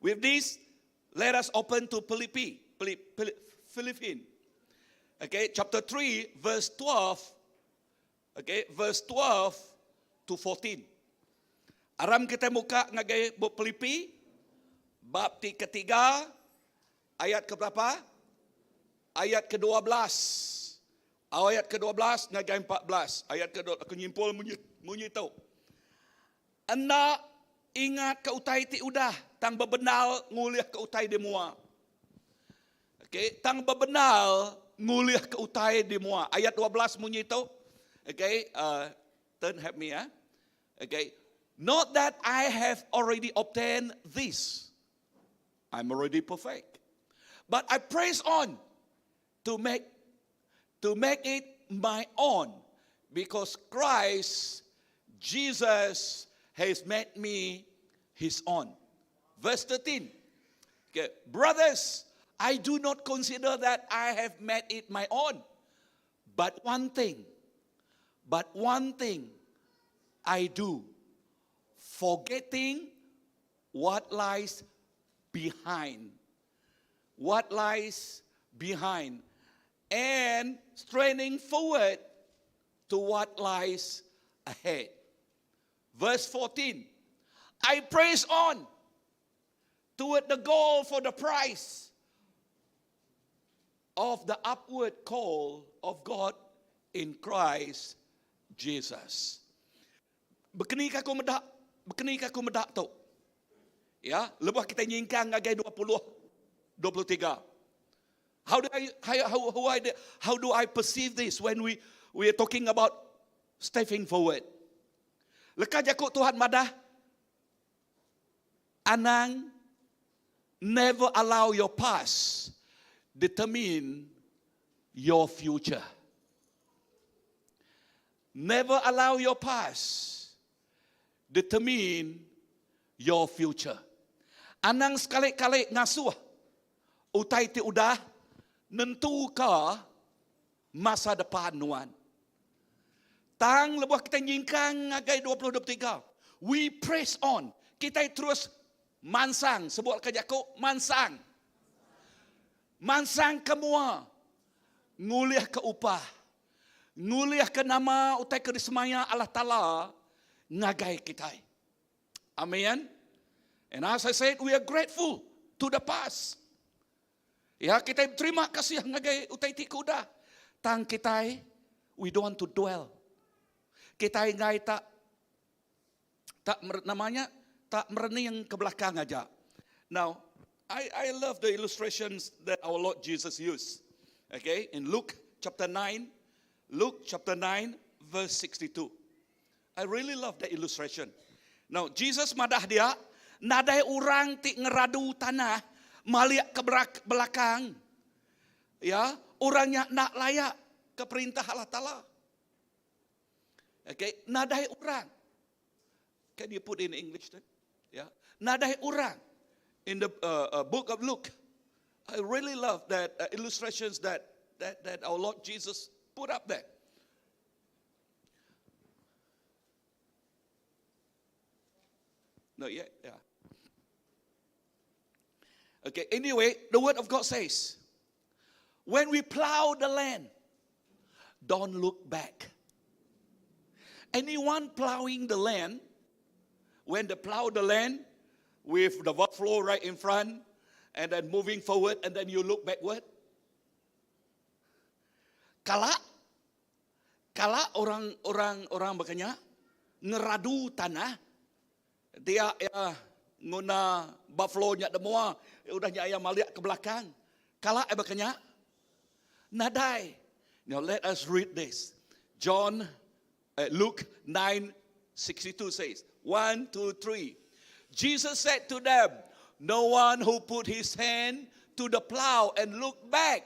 With this, let us open to Philippines. Okay, chapter 3, verse 12. Okay, verse 12 to 14. Aram kita muka ngagai buku Filipi, bab ketiga, ayat ke berapa? Ayat ke-12. Ayat ke-12 ngagai 14. Ayat ke-12 aku nyimpul munyi tau. Anda ingat ke utai ti udah, tang bebenal nguliah ke utai di mua. Okay, tang bebenal nguliah ke utai di mua. Ayat 12 munyi tau. Okay, turn help me ya. Okay. Not that I have already obtained this. I'm already perfect. But I press on to make it my own, because Christ Jesus has made me his own. Verse 13. Okay, brothers, I do not consider that I have made it my own. But one thing I do, forgetting what lies behind. What lies behind. And straining forward to what lies ahead. Verse 14. I press on toward the goal for the prize of the upward call of God in Christ Jesus. Bekenikah ku medak tu. Ya, lepas kita nyingkang ngagai 23. How do I perceive this when we are talking about stepping forward. Lekas jakuk Tuhan madah, anang never allow your past determine your future. Never allow your past determine your future. Anang sekali-kali ngasuh utai ti udah nentu ka masa depan nuan. Tang lebuh kita nyingkang ngagai 2023. We press on. Kita terus mansang. Sebut kajaku mansang. Mansang kemua. Nguliah ke upah. Nguliah ke nama utai ke dismaya Allah Ta'ala. Ngagai kita. Amen. And as I said, we are grateful to the past. Ya, kita terima kasih ngagai utai ti kuda. Tang kita, we don't want to dwell. Kita ngai tak namanya tak merening ke belakang aja. Now, I love the illustrations that our Lord Jesus used. Okay, in Luke chapter 9 verse 62. I really love that illustration. Now, Jesus madah dia, nadai orang ti ngeradu tanah, maliak ke belakang. Ya, orangnya nak layak ke perintah Allah Ta'ala. Okay, nadai orang. Can you put in English then? Yeah, nadai orang. In the book of Luke, I really love that illustrations that our Lord Jesus put up there. No, yeah. Okay, anyway, the word of God says, when we plow the land, don't look back. Anyone plowing the land, when they plow the land with the workflow right in front, and then moving forward, and then you look backward. Kala orang berkanya ngeradu tanah, dia ya nguna buffalo-nya demua, udahnya ayam maliak ke belakang. Kala berkanya nadai. Now let us read this. Luke 9:62 says, 1, 2, 3. Jesus said to them, no one who put his hand to the plow and look back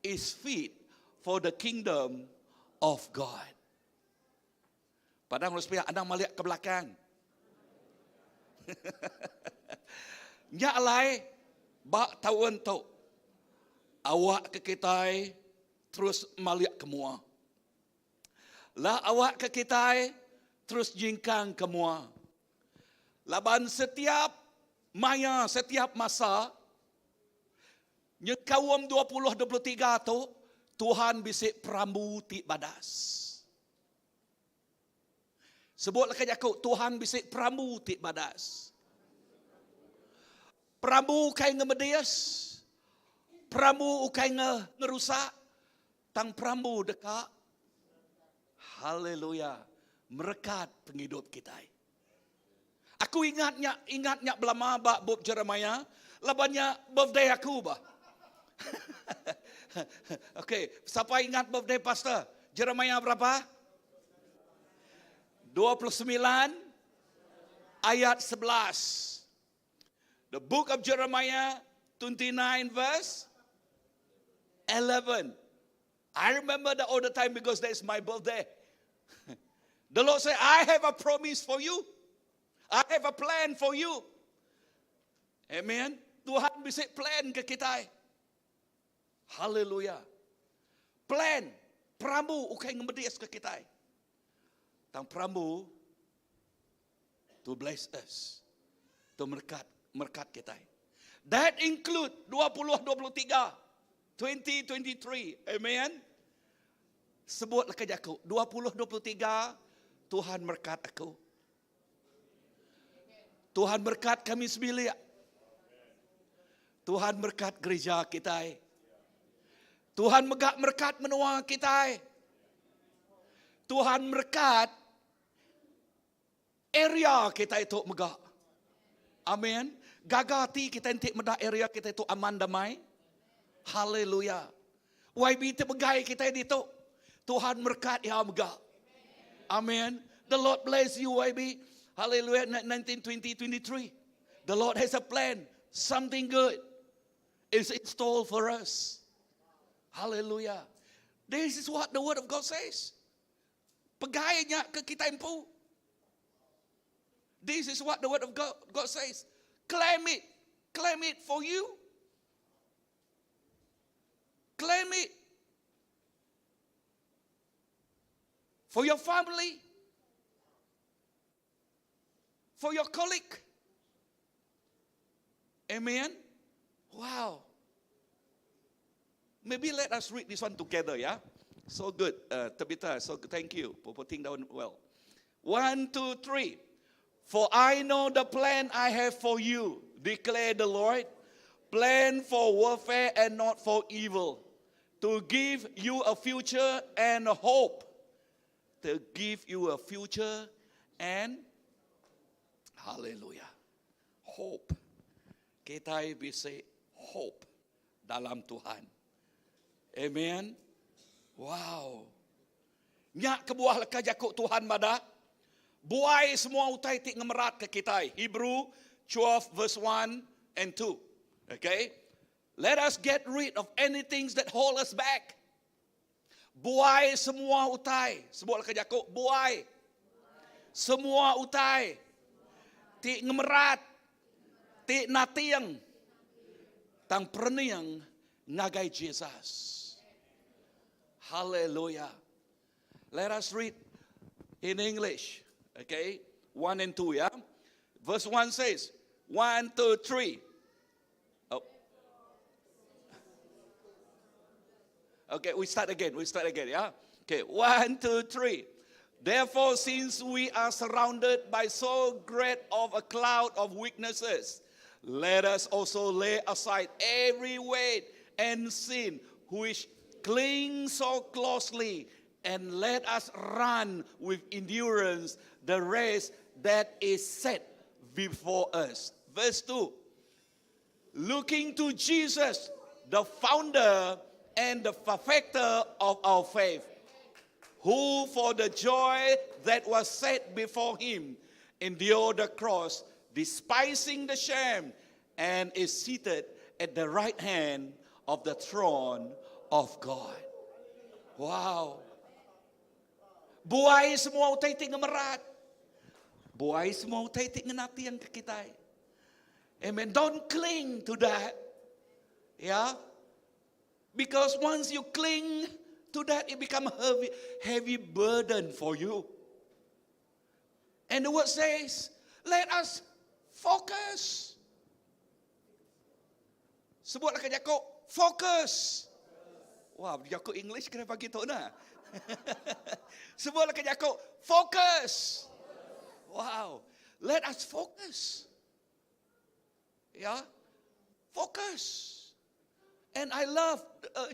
is fit for the kingdom of God. Padang harus pihak andang melihat ke belakang. Nya alai bak tawon tu. Awak ke kita terus melihat ke mua. La awak ke kita terus jingkang ke mua. Laban setiap masa nyekawam 2023 tu Tuhan bisik perambu ti badas. Sebutlah kaya aku, Tuhan bisik perambu ti badas. Perambu kay ngemedias. Perambu kay ngerusak. Tang perambu dekat. Haleluya. Merekat penghidup kita. Aku ingatnya belama bak Bob Jeremiah, labannya birthday aku bah. Okay, siapa ingat birthday pastor? Jeremiah berapa? 29 ayat 11. The book of Jeremiah 29 verse 11. I remember that all the time because that is my birthday. The Lord said, I have a promise for you. I have a plan for you. Amen. Tuhan bisa plan ke kita. Haleluya. Plan. Perambu ukai ngemedias ke kita. Tang perambu to bless us. To merkat kita. That include 2023. Amen. Sebutlah kerja aku. 2023 Tuhan merkat aku. Tuhan berkat kami sembilan. Tuhan berkat gereja kita. Tuhan berkat menua kita. Tuhan berkat area kita itu megak. Amin. Gagati kita entik medah area kita itu aman damai. Haleluya. YB itu megai kita itu. Tuhan berkat ya megak. Amen. The Lord bless you, YB. Hallelujah. 19, 20, 23. The Lord has a plan. Something good is installed for us. Hallelujah. This is what the Word of God says. Pagaya niya ke kita empu. This is what the Word of God says. Claim it. Claim it for you. Claim it. For your family. For your colleague. Amen. Wow. Maybe let us read this one together, yeah? So good. Tabitha, so thank you for putting down well. 1, 2, 3. For I know the plan I have for you, declare the Lord. Plan for warfare and not for evil. To give you a future and a hope. To give you a future and hallelujah. Hope. Kita bisa hope dalam Tuhan. Amen. Wow. Nya kebuah leka jakuk Tuhan mada. Buai semua utai tik ngemerat ke kita. Hebrew 12 verse 1 and 2. Okay. Let us get rid of anything that hold us back. Buai semua utai. Sebuah leka jakuk. Buai. Semua utai. Tik ngemerat. Tik natiang. Tang perniang nagai Jesus. Hallelujah. Let us read in English. Okay. 1 and 2, yeah. Verse 1 says, 1, 2, 3. Oh. Okay, we start again, yeah. Okay, 1, 2, 3. Therefore, since we are surrounded by so great of a cloud of witnesses, let us also lay aside every weight and sin which clings so closely, and let us run with endurance the race that is set before us. Verse 2. Looking to Jesus, the founder and the perfecter of our faith, who for the joy that was set before him endured the cross, despising the shame, and is seated at the right hand of the throne of God. Wow. Buhay semua utay ting merat. Buhay semua utay ting nati ang kakitay. Amen. Don't cling to that. Yeah. Because once you cling to that, it becomes a heavy burden for you. And the word says, let us focus. Sebutlah ke Jakob, focus. Wah, Jakob English kena bagi tahu na. Sebutlah ke Jakob, focus. Wow, let us focus. Yeah, focus. And I love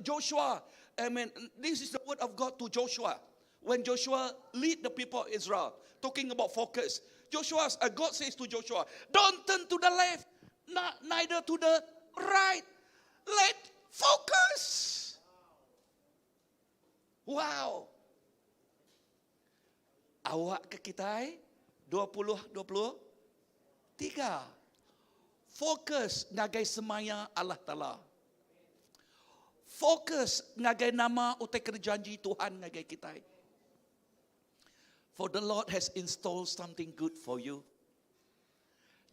Joshua. I mean, this is the word of God to Joshua. When Joshua lead the people of Israel, talking about focus. Joshua, God says to Joshua, don't turn to the left, neither to the right. Let focus. Wow. Awak ke kita 2023. Fokus ngagai semaya Allah Ta'ala. Fokus ngagai nama utai kerjanji Tuhan ngagai kita. For the Lord has installed something good for you.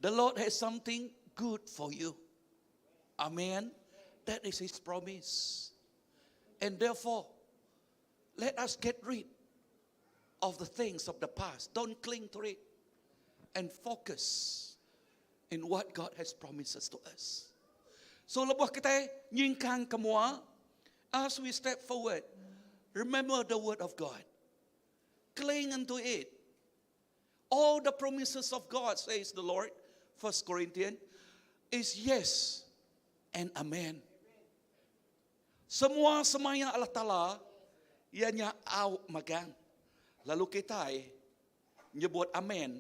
The Lord has something good for you. Amen. That is His promise. And therefore, let us get rid of the things of the past. Don't cling to it. And focus in what God has promised us to us. So lebuh kita nyingkang kemua. As we step forward, remember the word of God. Cling unto it. All the promises of God, says the Lord, 1 Corinthians, is yes and amen. Semua semaya Allah Ta'ala, ianya au magang. Lalu kita nyebut amen,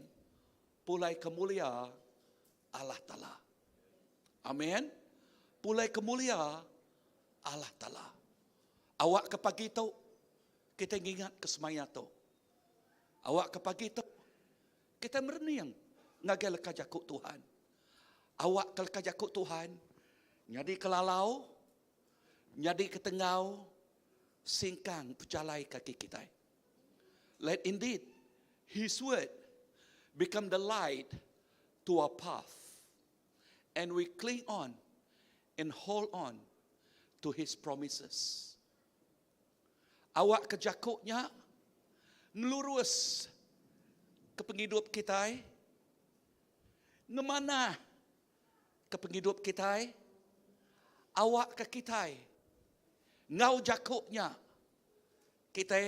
pulai kemulia Allah Ta'ala. Amen. Pulai kemulia Allah Ta'ala. Awak ke pagi tu, kita ingat ke semaya tu. Awak ke pagi tu, kita merniang ngagai leka jakuk Tuhan. Awak ke leka jakuk Tuhan, nyadi kelalau, nyadi ketengau, singkang pejalai kaki kita. Let indeed His word become the light to our path. And we cling on and hold on to His promises. Awak kejakuknya ngelurus ke penghidup kita. Ngemana ke penghidup kita? Awak ke kita. Ngau jakuknya kita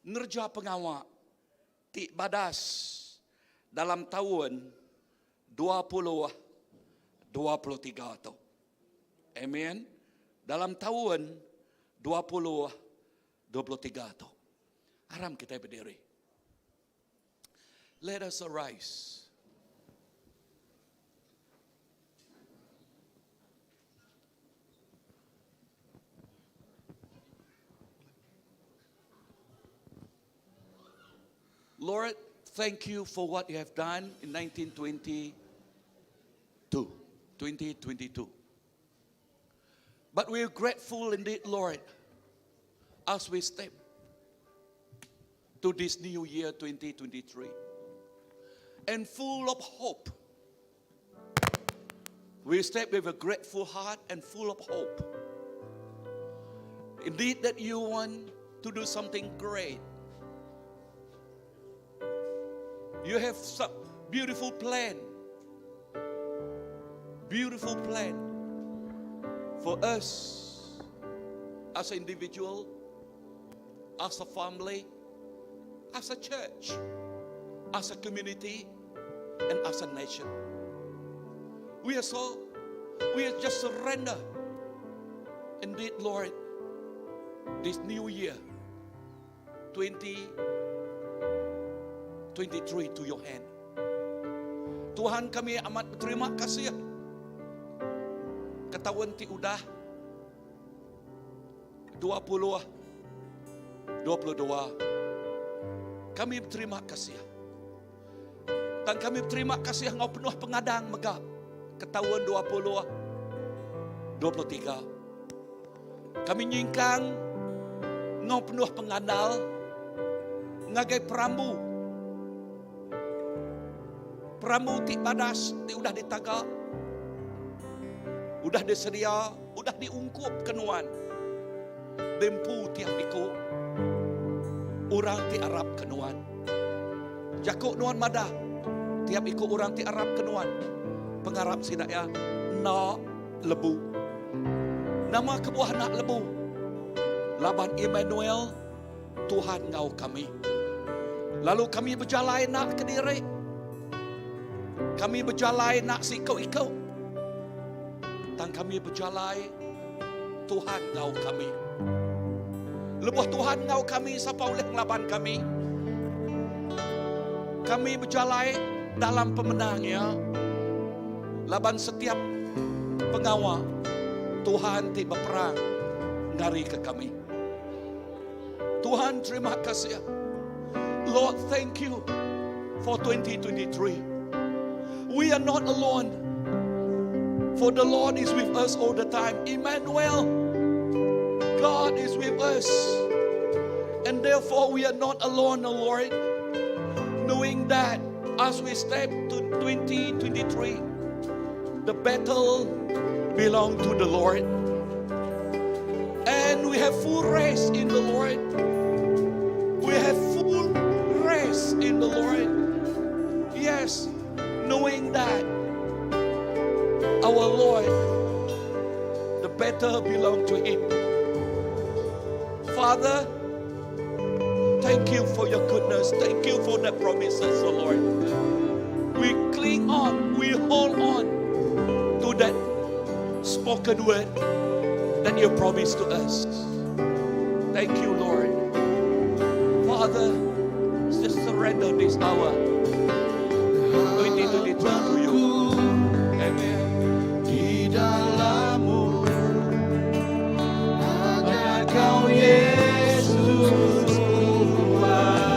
ngerja pengawak ti badas dalam tahun 2023 tu. Amen. Dalam tahun 2023 tu. Haram kita berdiri. Let us arise. Lord, thank you for what you have done in 2022. But we are grateful indeed, Lord, as we step to this new year 2023. And full of hope. We step with a grateful heart and full of hope. Indeed that you want to do something great. You have some beautiful plan for us as an individual, as a family, as a church, as a community, and as a nation. We are just surrender. Indeed, Lord, this new year, 2023 to your hand. Tuhan, kami amat berterima kasih. Ketahuan ti udah 2022. Kami berterima kasih. Dan kami berterima kasih engkau penuh pengadang megah. Ketahuan 2023. Kami nyingkang engkau penuh pengandal. Ngagai Pramu ti badas ti udah ditagak, udah disedia, udah diungkup kenuan. Dempu tiap iku, orang ti Arab kenuan. Jakuk nuan madah, tiap iku orang ti Arab kenuan. Pengarap sidaya, na lebu. Nama kebuah nak lebu. Laban Emmanuel, Tuhan ngau kami. Lalu kami berjalan nak ke diri. Kami berjalan nak sikau-ikau. Dan kami berjalan, Tuhan ngau kami. Lebuh Tuhan ngau kami, siapa oleh ngelaban kami. Kami berjalan dalam pemenangnya. Laban setiap pengawal, Tuhan tiba perang ngari ke kami. Tuhan terima kasih. Lord, thank you for 2023. We are not alone, for the Lord is with us all the time. Emmanuel, God is with us, and therefore we are not alone, O Lord. Knowing that as we step to 2023, the battle belongs to the Lord, and we have full rest in the Lord. We have full rest in the Lord. Yes. Knowing that our Lord, the battle belongs to Him. Father, thank you for your goodness. Thank you for the promises, O Lord. We cling on, we hold on to that spoken word that you promised to us. Thank you, Lord. Father, just surrender this hour. 2023 to you. Amen. Di dalammu hanya Kau Yesus Tuhan.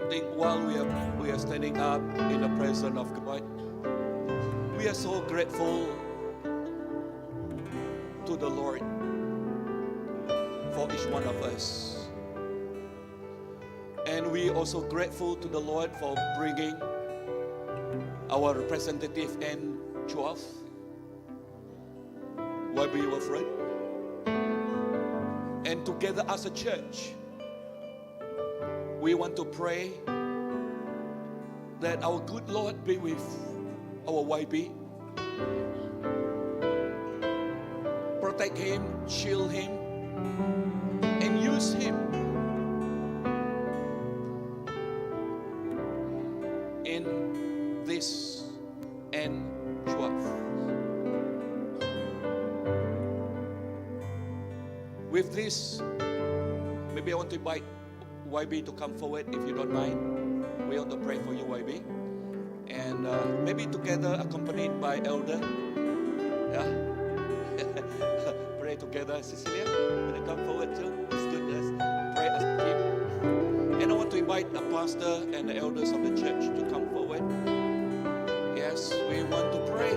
I think while we are standing up in the presence of God, we are so grateful to the Lord for each one of us. And we also grateful to the Lord for bringing our representative and 12, YB Wilfred. And together as a church, we want to pray that our good Lord be with our YB. Protect him, shield him, and use him in this end 12. With this, maybe I want to invite YB to come forward if you don't mind. We want to pray for you, YB. And maybe together accompanied by elder. Yeah. Pray together, Cecilia. Will you come forward too? It's good. Let's pray as a team. And I want to invite the pastor and the elders of the church to come forward. Yes, we want to pray.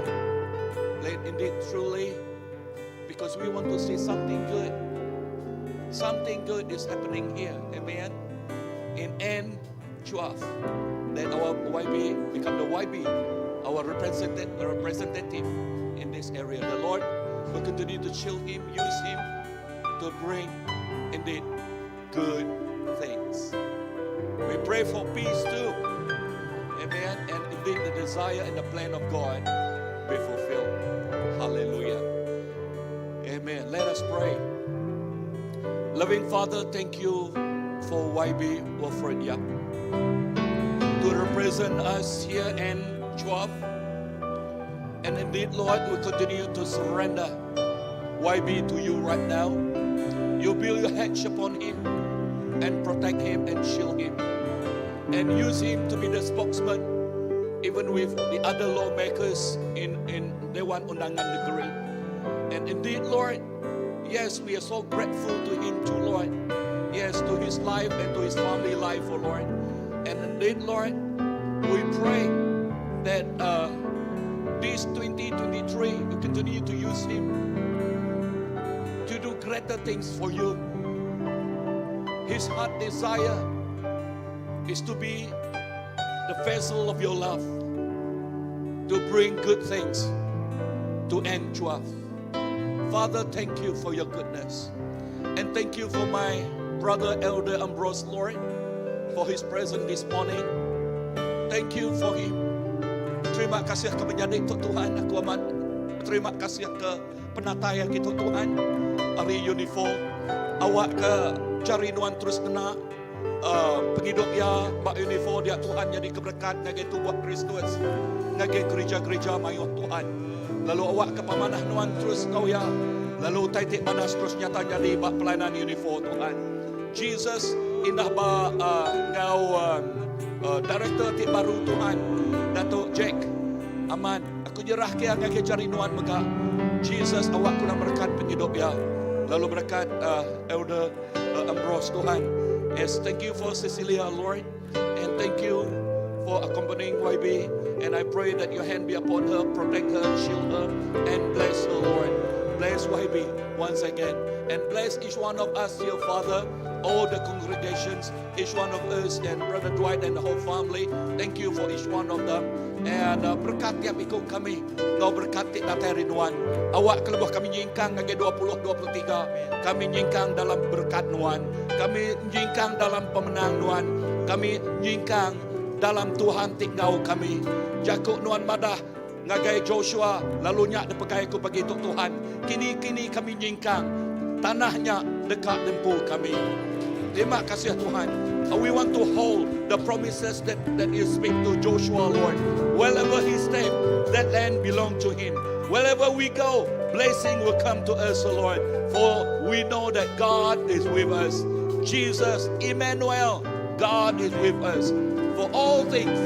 Let indeed truly, because we want to see something good. Something good is happening here. Amen. In N12, that our YB become the YB, our representative in this area. The Lord will continue to shield him, use him to bring indeed good things. We pray for peace too. Amen. And indeed the desire and the plan of God be fulfilled. Hallelujah. Amen. Let us pray. Loving Father, thank you for YB Wilfred Yap to represent us here in 12. And indeed, Lord, we continue to surrender YB to you right now. You build your hedge upon him and protect him and shield him. And use him to be the spokesman even with the other lawmakers in Dewan Undangan Negeri. And indeed, Lord, yes, we are so grateful to him too, Lord. Yes, to his life and to his family life, oh Lord. And indeed, Lord, we pray that this 2023, you continue to use him to do greater things for you. His heart desire is to be the vessel of your love, to bring good things to N12. Father, thank you for your goodness. And thank you for my brother Elder Ambrose, Lord, for his presence this morning. Thank you for him. Terima kasih ke menjadi Tuhan aku amat. Terima kasih ke penataya kita Tuhan. Hari uniform awak ke cari nuan terus kena penghidup ya bak uniform dia Tuhan jadi keberkat ngage tubuh Kristus. Ngage gereja-gereja mayuh Tuhan. Lalu awak ke pamanah nuan terus kau ya. Lalu taitik panas terus nyata jadi bak pelayanan uniform Tuhan. Jesus indah ba ngau director tik baru Tuhan Datuk Jack aman aku jerah ke ngake cari nuan mega Jesus awak kena berkat penghidup ya lalu berkat Elder Ambrose Tuhan. Yes, thank you for Cecilia, Lord, and thank you for accompanying YB, and I pray that your hand be upon her, protect her, shield her, and bless her, Lord. Bless YB once again, and bless each one of us here, Father, all the congregations, each one of us, and Brother Dwight and the whole family. Thank you for each one of them. And berkat tiap ikut kami, kau berkati datang rinduan. Awak kelebah kami nyingkang ngage 2023. Kami nyingkang dalam berkat nuan. Kami nyingkang dalam pemenang nuan. Kami nyingkang dalam Tuhan tinggal kami. Jakuk nuan madah ngagai Joshua lalu nyak depekai ku bagi Tuhan. Kini kami nyingkang tanahnya dekat dempul kami. Terima kasih Tuhan. We want to hold the promises that you speak to Joshua, Lord. Wherever he steps, that land belongs to him. Wherever we go, blessing will come to us, Lord. For we know that God is with us. Jesus, Emmanuel, God is with us. For all things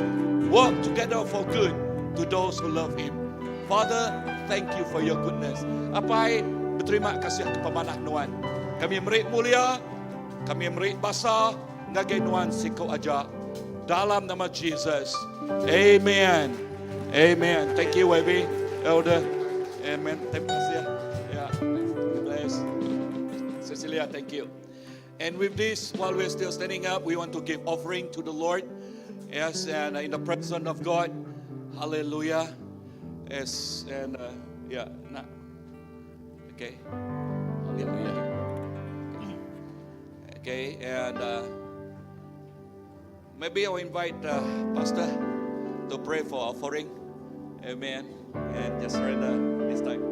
work together for good to those who love him. Father, thank you for your goodness. Apai berterima kasih kepada Nuan. Kami merik mulia, kami merik basah, ngagai Nuan sikau aja. Dalam nama Jesus. Amen. Amen. Thank you, baby. Elder. Amen. Terima kasih ya. Yeah. Bless. Cecilia, thank you. And with this, while we're still standing up, we want to give offering to the Lord. Yes, and in the presence of God. Hallelujah. Yes, and yeah, nah. Okay. Hallelujah. Okay, and maybe I'll invite Pastor to pray for offering. Amen. And just surrender this time.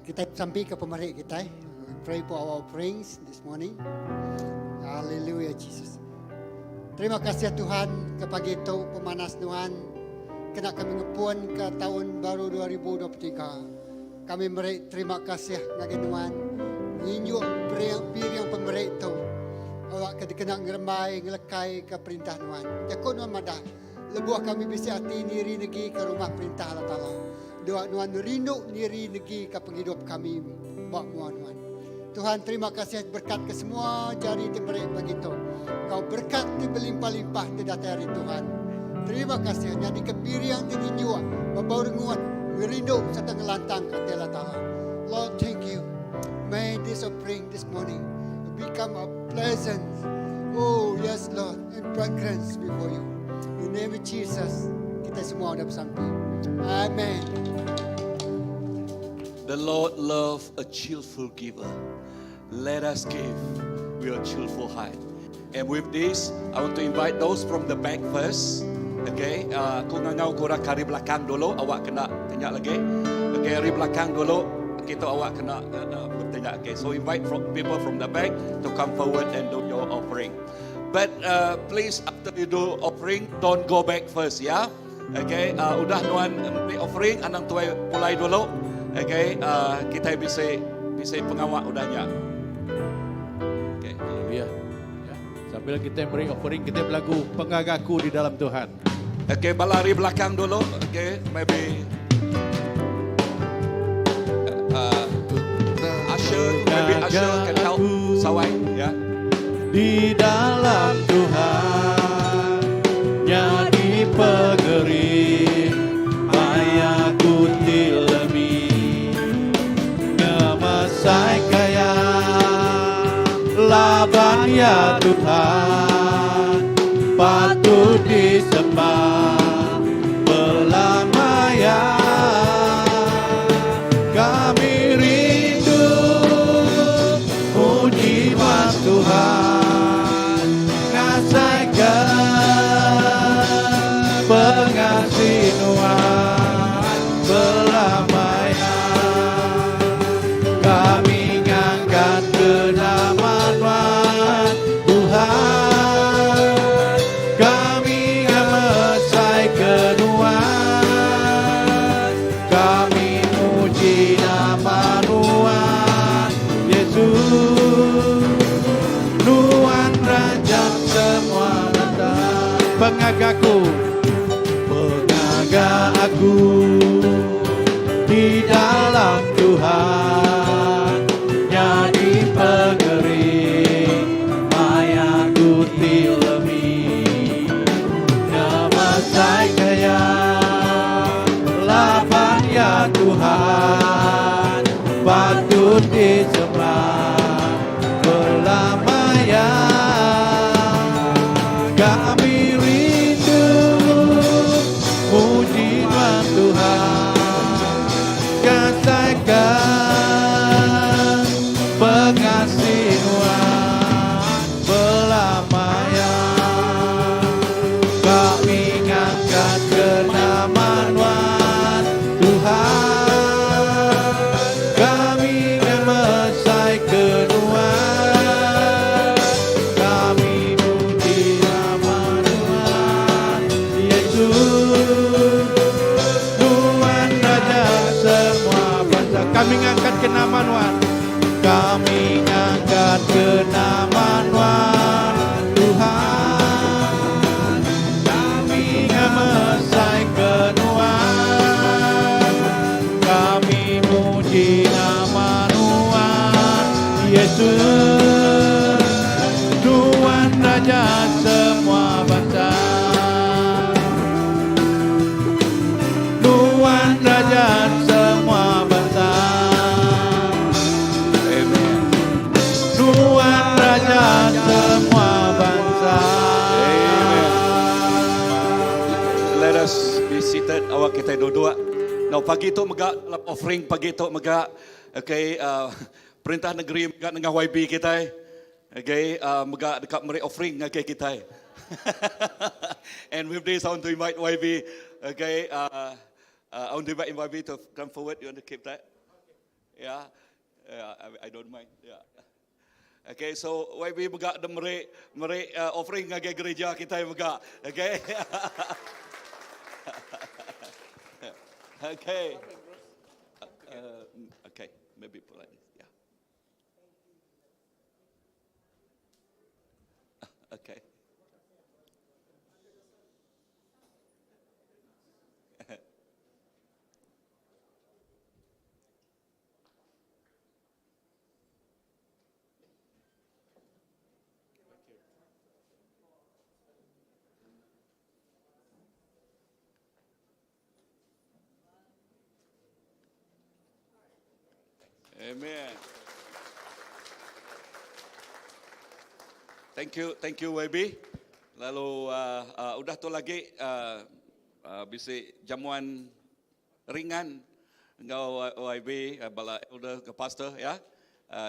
Kita sampai ke pemerintah kita. We pray for our offerings this morning. Hallelujah, Jesus. Terima kasih Tuhan ke pagi itu pemanas Tuhan. Kena kami ngepun ke tahun baru 2023. Kami beri terima kasih ngagi Tuhan. Injuk yang pemerintah itu. Awak kena ngeremai ngelekai ke perintah Tuhan. Jakun Tuhan madah. Lebuah kami bisa hati diri negeri ke rumah perintah Allah Ta'ala. Doa Tuhan rindu diri negeri ke penghidup kami. Bak Tuhan. Tuhan terima kasih berkat ke semua jari diberi begitu. Kau berkat berlimpah-limpah di datar hari Tuhan. Terima kasih hanya di kepiriang dengan jiwa. Babau renguan, merindu serta ngelantang kata Allah Ta'ala. Lord, thank you. May this offering this morning become a pleasant, oh yes Lord, and fragrance before you. In the name of Jesus, kita semua ada bersampai. Amen. The Lord loves a cheerful giver. Let us give with a cheerful heart. And with this, I want to invite those from the back first. Okay, aku ngangau korang kari belakang dulu. Awak kena tanya lagi. Okay, kari belakang dulu. Kita awak kena bertanya. Okay, so invite people from the back to come forward and do your offering. But please, after you do offering, don't go back first, ya. Okay, udah nuan offering, anang tuai mulai dulu. Okay, kita bisa pengawak udahnya. Okay. Ya. Sambil kita beri offering, kita berlagu Pengagaku di dalam Tuhan. Okay, balari belakang dulu. Okay, maybe Usher can help Sawai, ya. Di dalam Tuhan nyanyi pegering ayaku tilemi ngemasai kaya laban ya Tuhan patut disembah belamaya kami rindu puji mas Tuhan ngasaikan pengasih Tuhan belamaya kami ngangkat kenamaan Tuhan kami ngamesai kenuan kami muji nama Tuhan Yesus Tuhan Raja semua datang pengagaku di dalam Tuhan nyanyi pegering ayaku tilemi nyamasai kaya laban ya Tuhan patut disembah belamaya kami rindu puji Tuhan kasihkan pengasih Tuhan belamaya raja semua bangsa. Tuhan raja semua bangsa. Amen. Tuhan raja semua bangsa. Let us be seated. Awak kita duduk. Now pagi tu megak offering pagi tu megak. Okay, perintah negeri megak dengan YB kita. Okay, megak dekat meri offering okay kita. And with this I want to invite YB. Okay, I want to invite YB to come forward. You want to keep that? Yeah, I don't mind. Yeah. Okay, so YB megak de meri offering dengan gereja kita megak. Okay. Okay. Okay, maybe put like this. Yeah. Okay. Amen. Thank you YB. Lalu udah tu lagi bisi jamuan ringan engkau YB bala elder ke pastor ya.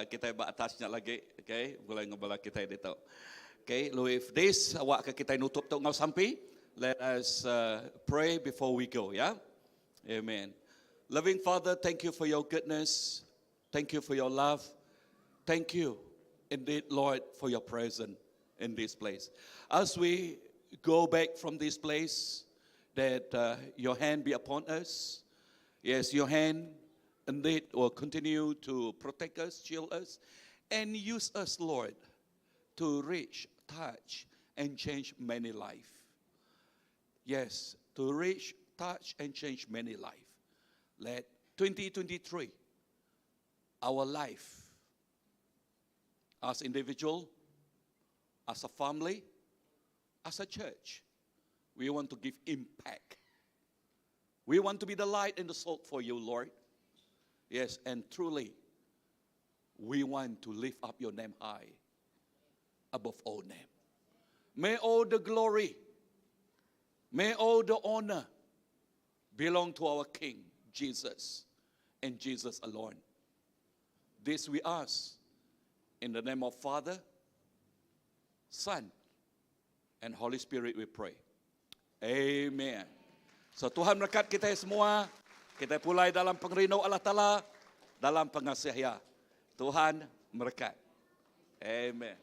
Kita ba atasnya lagi, okay? Boleh ngobala kita itu. Okay, lalu if this awak ke kita nutup tu ngau sampai, let us pray before we go ya. Amen. Loving Father, thank you for your goodness. Thank you for your love. Thank you, indeed, Lord, for your presence in this place. As we go back from this place, that your hand be upon us. Yes, your hand indeed will continue to protect us, shield us, and use us, Lord, to reach, touch, and change many lives. Yes, to reach, touch, and change many lives. Let 2023 our life as individual, as a family, as a church, we want to give impact. We want to be the light and the salt for you, Lord. Yes, and truly, we want to lift up your name high above all name. May all the glory, may all the honor belong to our King, Jesus, and Jesus alone. This we ask in the name of Father, Son, and Holy Spirit we pray. Amen. So Tuhan berkat kita semua. Kita mulai dalam pengerino Allah Ta'ala, dalam pengasihan. Tuhan berkat. Amen.